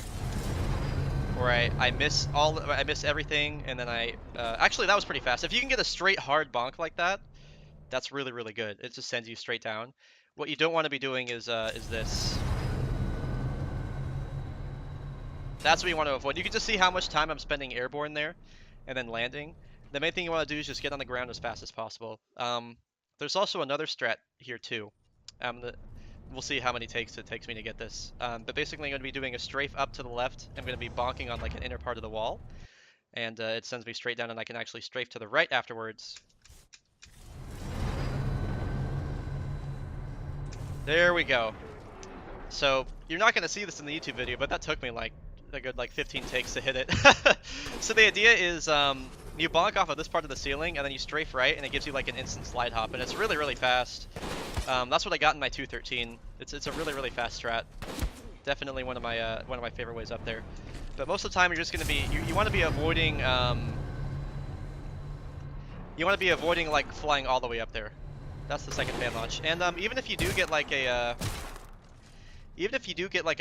where I miss everything, and then actually that was pretty fast. If you can get a straight hard bonk like that, that's really really good. It just sends you straight down. What you don't want to be doing is this. That's what you want to avoid. You can just see how much time I'm spending airborne there, and then landing. The main thing you want to do is just get on the ground as fast as possible. There's also another strat here too. We'll see how many takes it takes me to get this. But basically I'm going to be doing a strafe up to the left. I'm going to be bonking on like an inner part of the wall, and it sends me straight down, and I can actually strafe to the right afterwards. There we go. So you're not going to see this in the YouTube video, but that took me like a good like 15 takes to hit it. So the idea is you bonk off of this part of the ceiling, and then you strafe right, and it gives you like an instant slide hop, and it's really really fast. That's what I got in my 213. It's a really really fast strat. Definitely one of my favorite ways up there. But most of the time you're just gonna be you want to be avoiding like flying all the way up there. That's the second fan launch. And even if you do get like a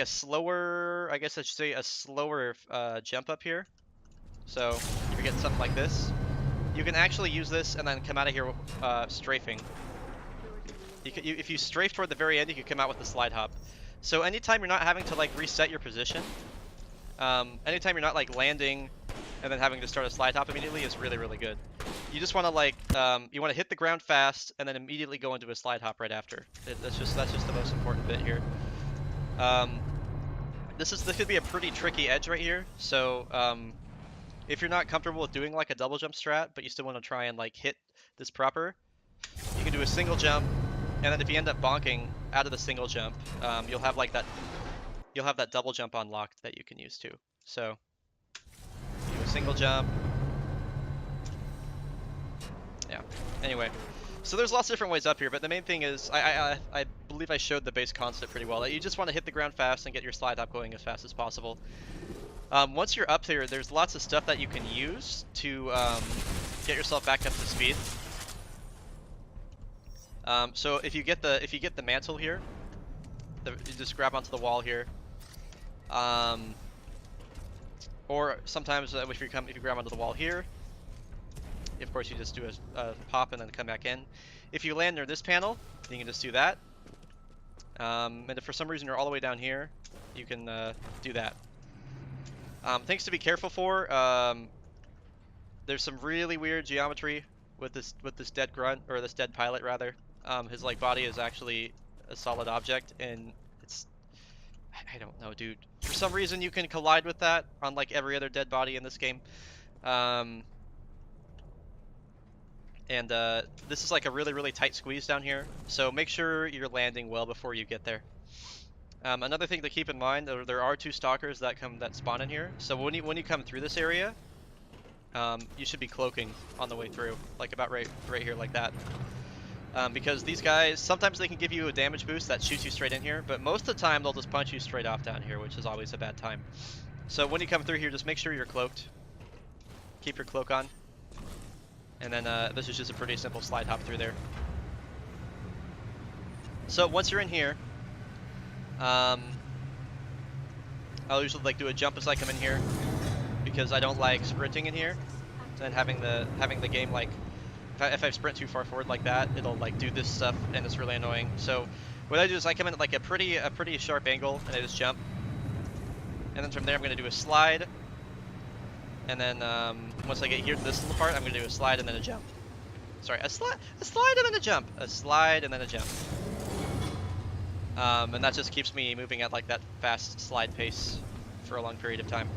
slower, I guess I should say a slower jump up here. So if you're getting something like this, you can actually use this and then come out of here strafing. If you strafe toward the very end, you can come out with the slide hop. So anytime you're not having to like reset your position, anytime you're not like landing and then having to start a slide hop immediately is really really good. You just want to like you want to hit the ground fast and then immediately go into a slide hop right after. That's just the most important bit here. This could be a pretty tricky edge right here. So if you're not comfortable with doing like a double jump strat, but you still want to try and like hit this proper, you can do a single jump, and then if you end up bonking out of the single jump, you'll have that double jump unlocked that you can use too. So do a single jump. Yeah. Anyway, so there's lots of different ways up here, but the main thing is I believe I showed the base concept pretty well. You just want to hit the ground fast and get your slide hop going as fast as possible. Once you're up there, there's lots of stuff that you can use to get yourself back up to speed. So if you get the mantle here, you just grab onto the wall here. Or sometimes if you grab onto the wall here, of course you just do a pop and then come back in. If you land near this panel, you can just do that. And if for some reason you're all the way down here, you can do that. Things to be careful for. There's some really weird geometry with this dead grunt, or this dead pilot rather. His like body is actually a solid object, and I don't know, dude. For some reason you can collide with that on like every other dead body in this game. And this is like a really really tight squeeze down here, so make sure you're landing well before you get there. Another thing to keep in mind, there are two stalkers that spawn in here. So when you come through this area, you should be cloaking on the way through, like about right here, like that. Because these guys, sometimes they can give you a damage boost that shoots you straight in here, but most of the time they'll just punch you straight off down here, which is always a bad time. So when you come through here, just make sure you're cloaked. Keep your cloak on. And then this is just a pretty simple slide hop through there. So once you're in here, I'll usually like do a jump as I come in here, because I don't like sprinting in here. and having the game like if I sprint too far forward like that, it'll like do this stuff, and it's really annoying. So what I do is I come in at like a pretty sharp angle, and I just jump, and then from there I'm gonna do a slide, and then once I get here to this little part, I'm gonna do a slide and then a jump. Sorry, a slide and then a jump, a slide and then a jump. And that just keeps me moving at like that fast slide pace for a long period of time.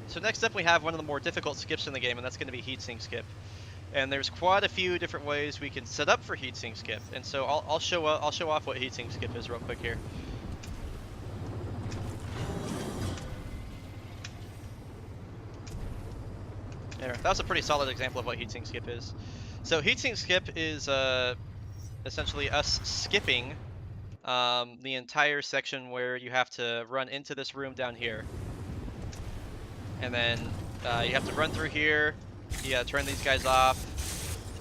So next up we have one of the more difficult skips in the game, and that's going to be Heatsink Skip. And there's quite a few different ways we can set up for Heatsink Skip, and so I'll show off what Heatsink Skip is real quick here. There, that was a pretty solid example of what Heatsink Skip is. So Heatsink Skip is essentially us skipping the entire section where you have to run into this room down here, and then you have to run through here. You gotta turn these guys off.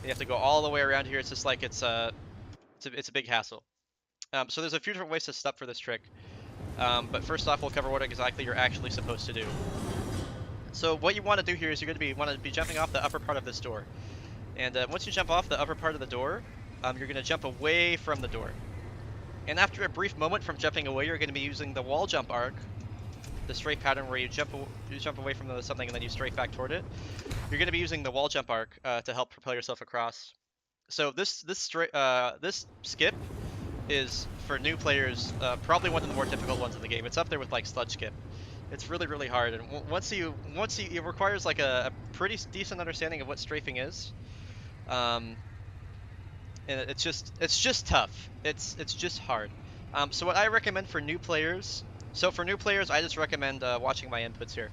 You have to go all the way around here. It's just like it's a big hassle. So there's a few different ways to set up for this trick. But first off, we'll cover what exactly you're actually supposed to do. So what you want to do here is you're going to want to be jumping off the upper part of this door. And once you jump off the upper part of the door, you're going to jump away from the door. And after a brief moment from jumping away, you're going to be using the wall jump arc, the strafe pattern where you jump away from something and then you strafe back toward it. You're going to be using the wall jump arc to help propel yourself across. So this skip is for new players probably one of the more difficult ones in the game. It's up there with like sludge skip. It's really hard, and once you it requires like a pretty decent understanding of what strafing is. And it's just tough. It's just hard. So what I recommend for new players. So for new players, I just recommend watching my inputs here.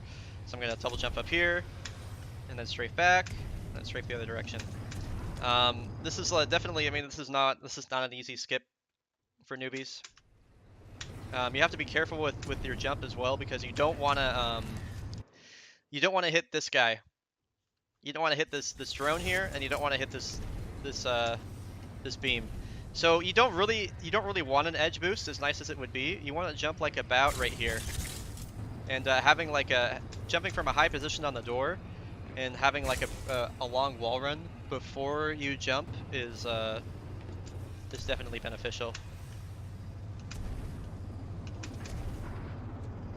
So I'm gonna double jump up here, and then strafe back, and then strafe the other direction. This is definitely. I mean, this is not an easy skip for newbies. You have to be careful with your jump as well, because you don't want to hit this guy. You don't want to hit this drone here, and you don't want to hit this beam. So you don't really want an edge boost, as nice as it would be. You want to jump like about right here, and having like jumping from a high position on the door, and having like a long wall run before you jump is definitely beneficial.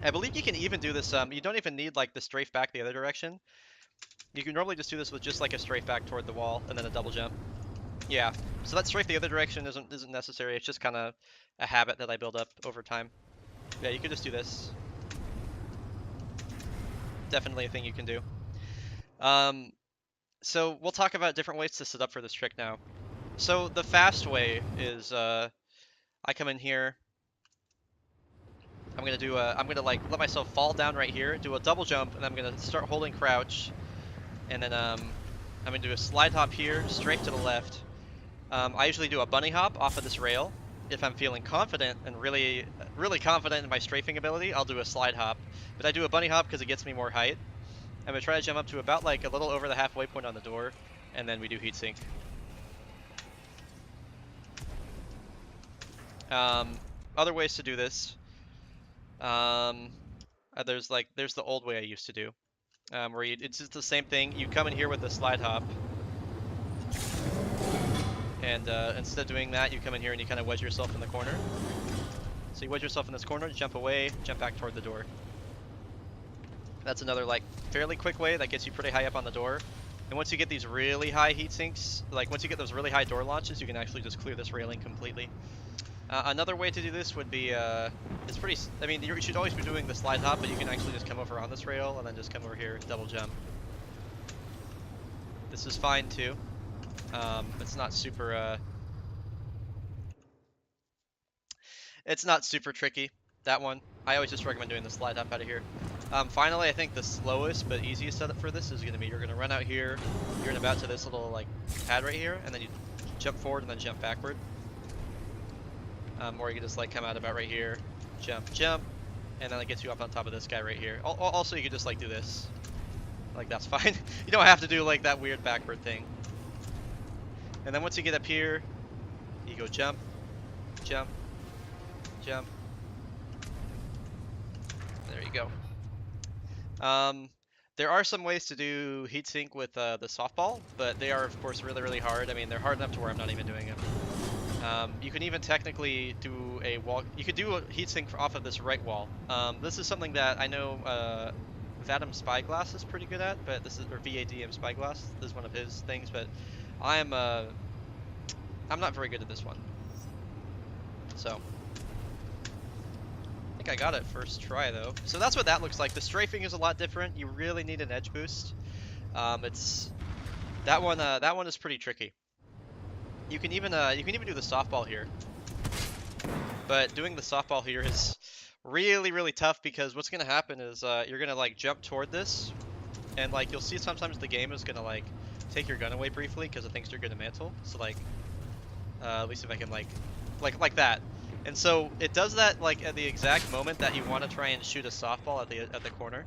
I believe you can even do this. You don't even need like the strafe back the other direction. You can normally just do this with just like a strafe back toward the wall and then a double jump. Yeah. So that strafe the other direction isn't necessary. It's just kind of a habit that I build up over time. Yeah, you could just do this. Definitely a thing you can do. So we'll talk about different ways to set up for this trick now. So the fast way is I come in here. I'm gonna like let myself fall down right here, do a double jump, and I'm gonna start holding crouch, and then I'm gonna do a slide hop here, straight to the left. I usually do a bunny hop off of this rail. If I'm feeling confident and really confident in my strafing ability, I'll do a slide hop. But I do a bunny hop because it gets me more height. I'm gonna try to jump up to about like a little over the halfway point on the door, and then we do heatsink. Other ways to do this. There's the old way I used to do, where it's just the same thing. You come in here with a slide hop, and instead of doing that, you come in here and you kind of wedge yourself in the corner. So you wedge yourself in this corner, jump away, jump back toward the door. That's another like fairly quick way that gets you pretty high up on the door. And once you get these really high heat sinks, like once you get those really high door launches, you can actually just clear this railing completely. Another way to do this would be, it's pretty, I mean, you should always be doing the slide hop, but you can actually just come over on this rail and then just come over here, double jump. This is fine too. It's not super, it's not super tricky, that one. I always just recommend doing the slide hop out of here. Finally, I think the slowest but easiest setup for this is going to be, you're going to run out here, you're about to this little like pad right here, and then you jump forward and then jump backward. Or you can just like come out about right here, jump, and then it gets you up on top of this guy right here. Also, you can just like do this. Like, that's fine. You don't have to do like that weird backward thing. And then once you get up here, you go jump, jump, jump. There you go. There are some ways to do heatsink with the softball, but they are of course really, really hard. I mean, they're hard enough to where I'm not even doing them. You can even technically do a wall. You could do a heatsink off of this right wall. This is something that I know Vadam Spyglass is pretty good at, but this is or VADM Spyglass. This is one of his things, but I'm not very good at this one. So I think I got it first try though. So that's what that looks like. The strafing is a lot different. You really need an edge boost. It's that one. That one is pretty tricky. You can even do the softball here. But doing the softball here is really, really tough because what's going to happen is you're going to like jump toward this and like you'll see sometimes the game is going to like take your gun away briefly because it thinks you're going to mantle. So like at least if I can like that. And so it does that like at the exact moment that you want to try and shoot a softball at the corner.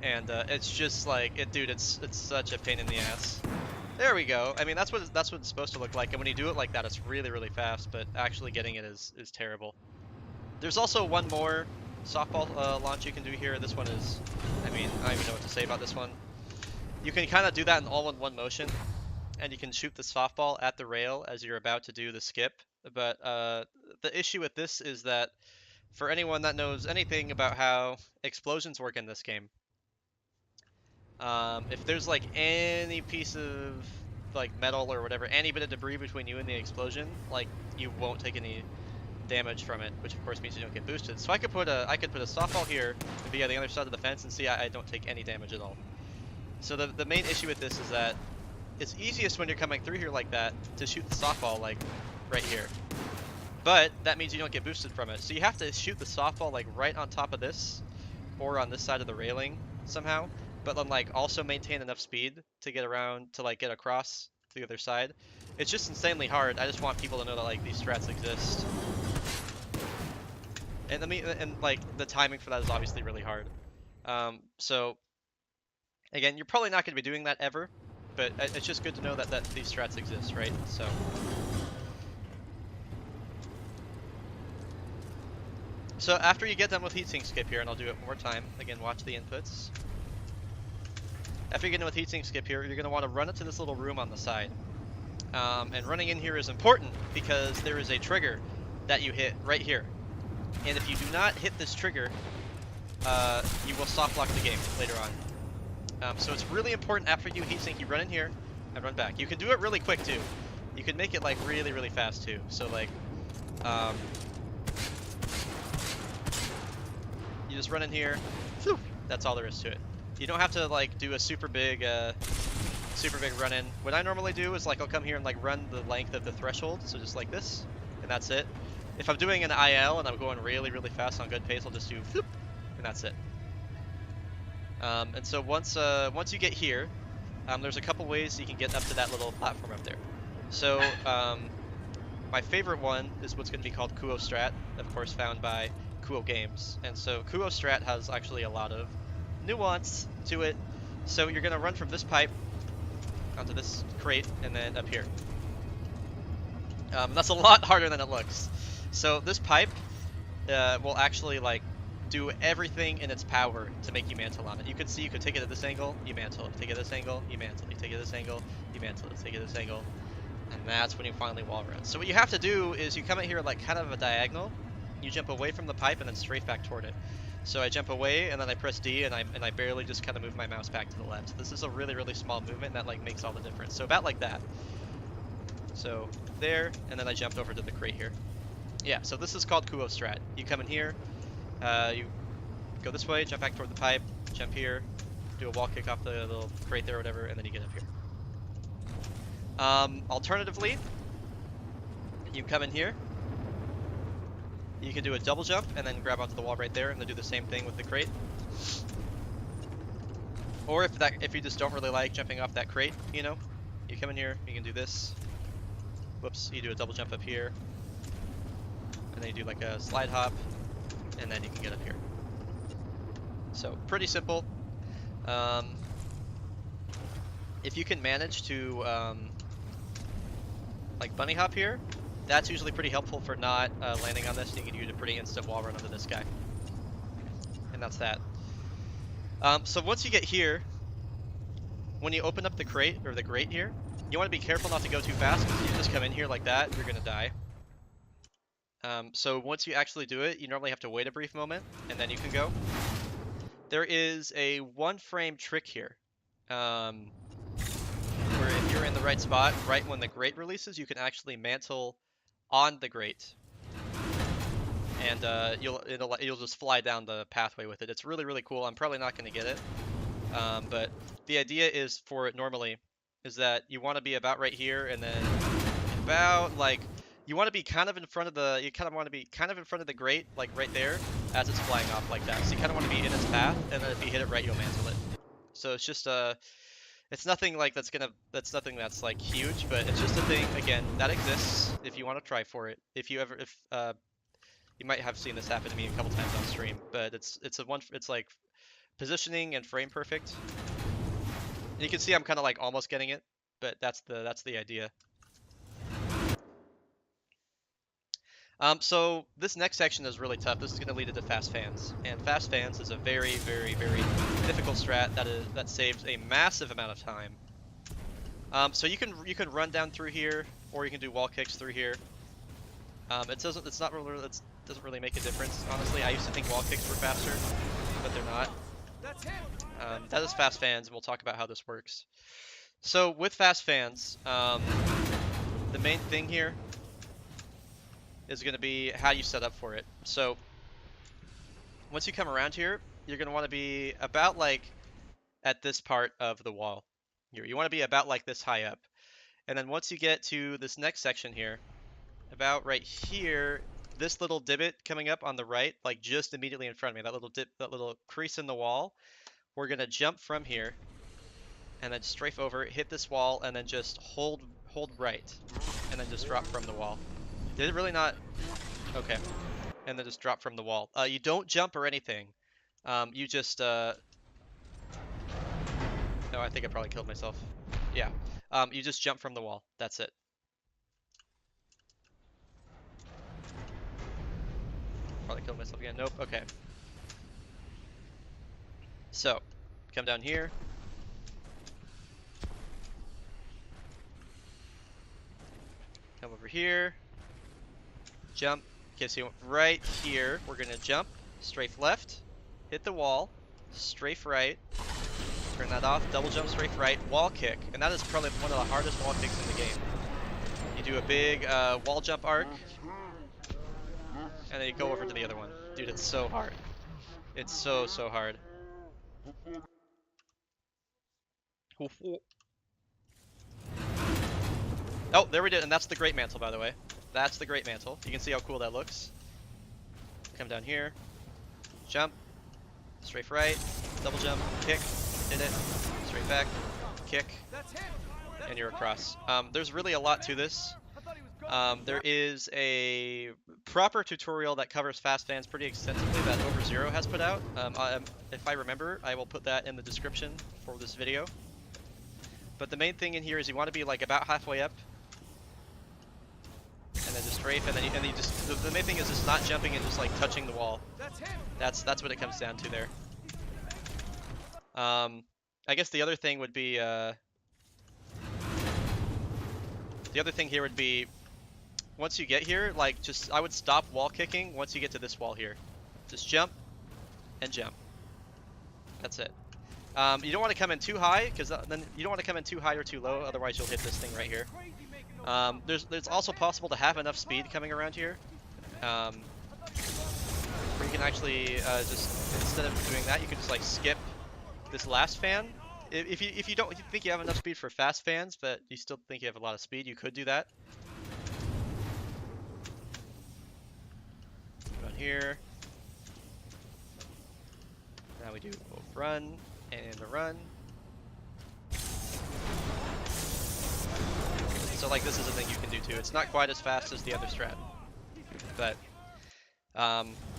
And it's just like dude, it's such a pain in the ass. There we go. I mean, that's what it's supposed to look like. And when you do it like that, it's really, really fast. But actually getting it is terrible. There's also one more softball launch you can do here. This one is, I mean, I don't even know what to say about this one. You can kind of do that in all in one motion, and you can shoot the softball at the rail as you're about to do the skip. But the issue with this is that for anyone that knows anything about how explosions work in this game, if there's like any piece of like metal or whatever, any bit of debris between you and the explosion, like you won't take any damage from it, which of course means you don't get boosted. So I could put a softball here and be on the other side of the fence and see I don't take any damage at all. So the main issue with this is that it's easiest when you're coming through here like that to shoot the softball like right here. But that means you don't get boosted from it. So you have to shoot the softball like right on top of this or on this side of the railing somehow, but then like also maintain enough speed to get around to like get across to the other side. It's just insanely hard. I just want people to know that like these strats exist. And like the timing for that is obviously really hard. So again, you're probably not going to be doing that ever, but it's just good to know that these strats exist, right? So after you get done with Heatsink Skip here, and I'll do it one more time, again, watch the inputs. After you get done with Heatsink Skip here, you're going to want to run it to this little room on the side. And running in here is important because there is a trigger that you hit right here. And if you do not hit this trigger, you will soft lock the game later on. So it's really important after you heatsink, you run in here and run back. You can do it really quick too. You can make it like really, really fast too. So like, you just run in here. Whew, that's all there is to it. You don't have to like do a super big run in. What I normally do is like I'll come here and like run the length of the threshold, so just like this, and that's it. If I'm doing an IL and I'm going really, really fast on good pace, I'll just do whoop, and that's it. And so once you get here, there's a couple ways you can get up to that little platform up there. So my favorite one is what's going to be called O Strat, of course found by O Games. And so O Strat has actually a lot of nuance to it. So you're going to run from this pipe onto this crate and then up here. That's a lot harder than it looks. So this pipe will actually like do everything in its power to make you mantle on it. You can see you could take it at this angle, you mantle. Take it at this angle, you mantle. You take it at this angle, you mantle. Take it at this angle, and that's when you finally wall run. So what you have to do is you come in here like kind of a diagonal. You jump away from the pipe and then strafe back toward it. So I jump away and then I press D and I barely just kind of move my mouse back to the left. So this is a really, really small movement that like makes all the difference. So about like that. So there, and then I jumped over to the crate here. Yeah, so this is called O Strat. You come in here, you go this way, jump back toward the pipe, jump here, do a wall kick off the little crate there or whatever, and then you get up here. Alternatively, you come in here, you can do a double jump and then grab onto the wall right there and then do the same thing with the crate. Or if you just don't really like jumping off that crate, you know, you come in here, you can do this. Whoops, you do a double jump up here. And then you do like a slide hop, and then you can get up here. So pretty simple. If you can manage to like bunny hop here, that's usually pretty helpful for not landing on this. You can use a pretty instant wall run onto this guy. And that's that. So once you get here, when you open up the crate or the grate here, you want to be careful not to go too fast because you just come in here like that, you're gonna die. So once you actually do it, you normally have to wait a brief moment and then you can go. There is a 1-frame trick here, where if you're in the right spot, right when the grate releases, you can actually mantle on the grate, and you'll just fly down the pathway with it. It's really, really cool. I'm probably not going to get it, but the idea is for it normally is that you want to be about right here, and then about like you want to be kind of in front of the grate, like right there, as it's flying off like that. So you kind of want to be in its path, and then if you hit it right, you'll mantle it. So it's just it's nothing like that's nothing that's like huge, but it's just a thing again that exists if you want to try for it. If you you might have seen this happen to me a couple times on stream, but it's like positioning and frame perfect. And you can see I'm kind of like almost getting it, but that's the idea. So this next section is really tough. This is going to lead into fast fans, and fast fans is a very, very, very difficult strat that saves a massive amount of time. So you can run down through here, or you can do wall kicks through here. It doesn't really make a difference, honestly. I used to think wall kicks were faster, but they're not. That is fast fans, and we'll talk about how this works. So with fast fans, the main thing here is going to be how you set up for it. So once you come around here, you're going to want to be about like at this part of the wall here. You want to be about like this high up. And then once you get to this next section here, about right here, this little divot coming up on the right, like just immediately in front of me, that little crease in the wall, we're going to jump from here and then strafe over, hit this wall, and then just hold right, and then just drop from the wall. Did it really not? Okay. And then just drop from the wall. You don't jump or anything. You just, no, I think I probably killed myself. Yeah. You just jump from the wall. That's it. Probably killed myself again. Nope. Okay. So, come down here. Come over here. Jump. Okay, so right here, we're gonna jump, strafe left, hit the wall, strafe right, turn that off, double jump, strafe right, wall kick, and that is probably one of the hardest wall kicks in the game. You do a big wall jump arc, and then you go over to the other one. Dude, it's so hard. It's so hard. Oh, there we did, and that's the Great Mantle, by the way. That's the Great Mantle. You can see how cool that looks. Come down here, jump, strafe right, double jump, kick, hit it, straight back, kick, and you're across. There's really a lot to this. There is a proper tutorial that covers fast fans pretty extensively that OverZero has put out. If I remember, I will put that in the description for this video. But the main thing in here is you want to be like about halfway up, and then just strafe, and then you just the main thing is just not jumping and just like touching the wall. That's what it comes down to there. I guess the other thing would be the other thing here would be once you get here, like I would stop wall kicking once you get to this wall here. Just jump and jump. That's it. You don't want to come in too high because then you don't want to come in too high or too low, otherwise you'll hit this thing right here. There's also possible to have enough speed coming around here, where you can actually just instead of doing that, you can just like skip this last fan. If you think you have enough speed for fast fans, but you still think you have a lot of speed, you could do that. Down here. Now we do both run and a run. So like this is a thing you can do too. It's not quite as fast as the other strat, but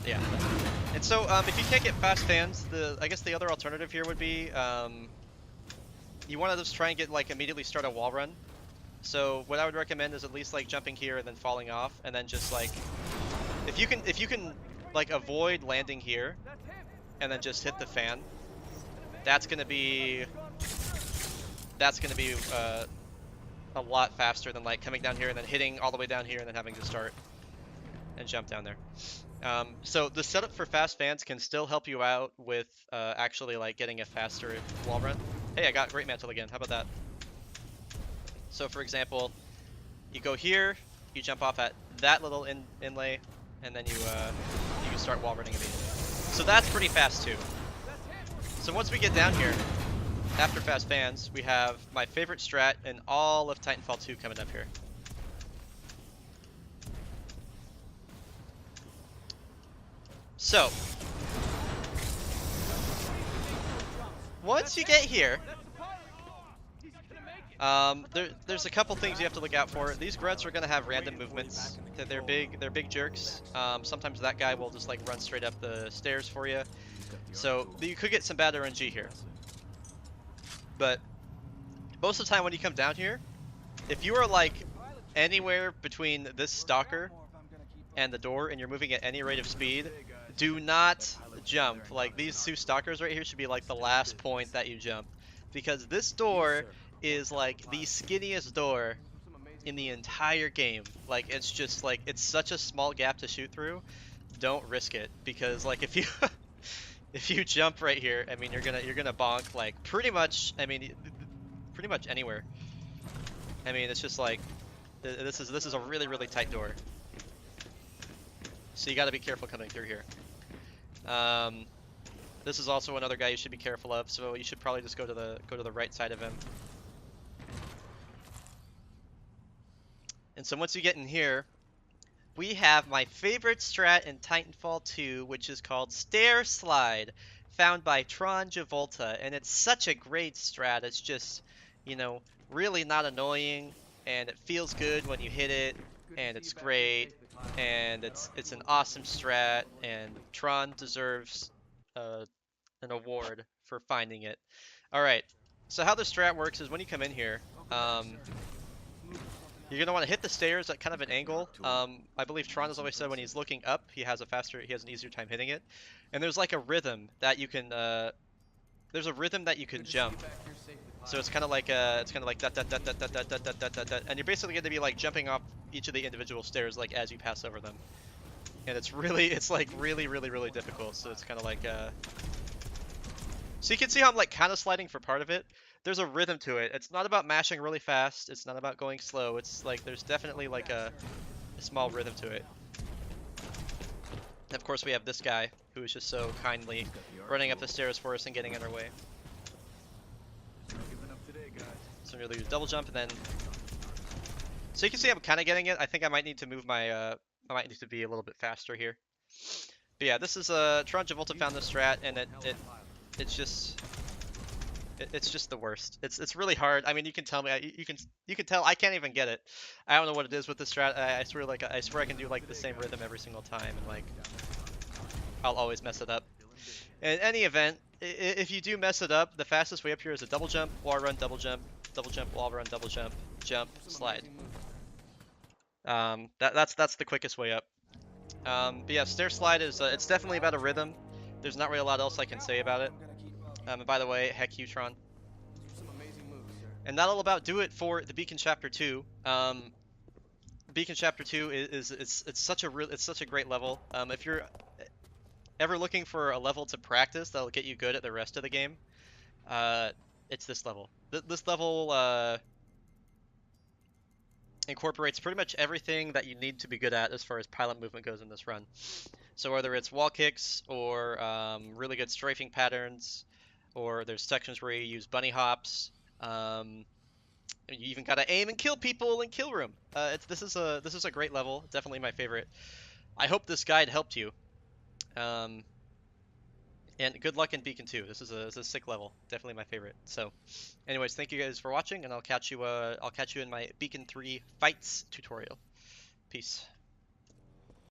yeah. And so if you can't get fast fans, I guess the other alternative here would be you want to just try and get like immediately start a wall run. So what I would recommend is at least like jumping here and then falling off, and then just like if you can like avoid landing here and then just hit the fan, that's gonna be a lot faster than like coming down here and then hitting all the way down here and then having to start and jump down there. So the setup for fast fans can still help you out with actually like getting a faster wall run. Hey, I got Great Mantle again. How about that? So for example, you go here, you jump off at that little inlay, and then you can start wall running immediately. So that's pretty fast too. So once we get down here, after fast fans, we have my favorite strat in all of Titanfall 2 coming up here. So, once you get here, there's a couple things you have to look out for. These grunts are gonna have random movements. They're big jerks. Sometimes that guy will just like run straight up the stairs for you. So you could get some bad RNG here. But most of the time when you come down here, if you are like anywhere between this stalker and the door and you're moving at any rate of speed, do not jump. Like these two stalkers right here should be like the last point that you jump, because this door is like the skinniest door in the entire game. Like it's just like it's such a small gap to shoot through. Don't risk it, because like if you if you jump right here, I mean you're gonna bonk like pretty much anywhere. I mean it's just like this is a really tight door. So you got to be careful coming through here. This is also another guy you should be careful of, so you should probably just go to the right side of him. And so once you get in here, we have my favorite strat in Titanfall 2, which is called Stair Slide, found by Tron Javolta, and it's such a great strat. It's just, you know, really not annoying, and it feels good when you hit it, and it's great, and it's an awesome strat, and Tron deserves an award for finding it. All right, so how the strat works is when you come in here, you're gonna want to hit the stairs at kind of an angle. I believe Tron has always said when he's looking up, he has an easier time hitting it. And there's like a rhythm that you can jump. So it's kind of like da da da da da da da da da da da, and you're basically gonna be like jumping off each of the individual stairs like as you pass over them. And it's really difficult. So it's kind of like so you can see how I'm like kind of sliding for part of it. There's a rhythm to it. It's not about mashing really fast. It's not about going slow. It's like there's definitely like a small rhythm to it. And of course we have this guy who is just so kindly running up the stairs for us and getting in our way. So I'm gonna do double jump and then. So you can see I'm kind of getting it. I think I might need to move my. I might need to be a little bit faster here. But yeah, this is Tron Javolta found this strat, and it's just the worst. It's really hard. I mean, you can tell me, you can tell I can't even get it. I don't know what it is with this strat. I swear I can do like the same rhythm every single time, and like I'll always mess it up. In any event, if you do mess it up, the fastest way up here is a double jump, wall run, double jump, wall run, double jump, jump, slide. That's the quickest way up. But yeah, stair slide is it's definitely about a rhythm. There's not really a lot else I can say about it. And by the way, heck you, Tron. And that'll about do it for the Beacon Chapter 2. Beacon Chapter 2 it's such a great level. If you're ever looking for a level to practice that'll get you good at the rest of the game, it's this level. This level incorporates pretty much everything that you need to be good at as far as pilot movement goes in this run. So whether it's wall kicks or really good strafing patterns, or there's sections where you use bunny hops. You even gotta aim and kill people in kill room. This is a great level, definitely my favorite. I hope this guide helped you. And good luck in Beacon 2. This is a sick level, definitely my favorite. So, anyways, thank you guys for watching, and I'll catch you in my Beacon 3 fights tutorial. Peace.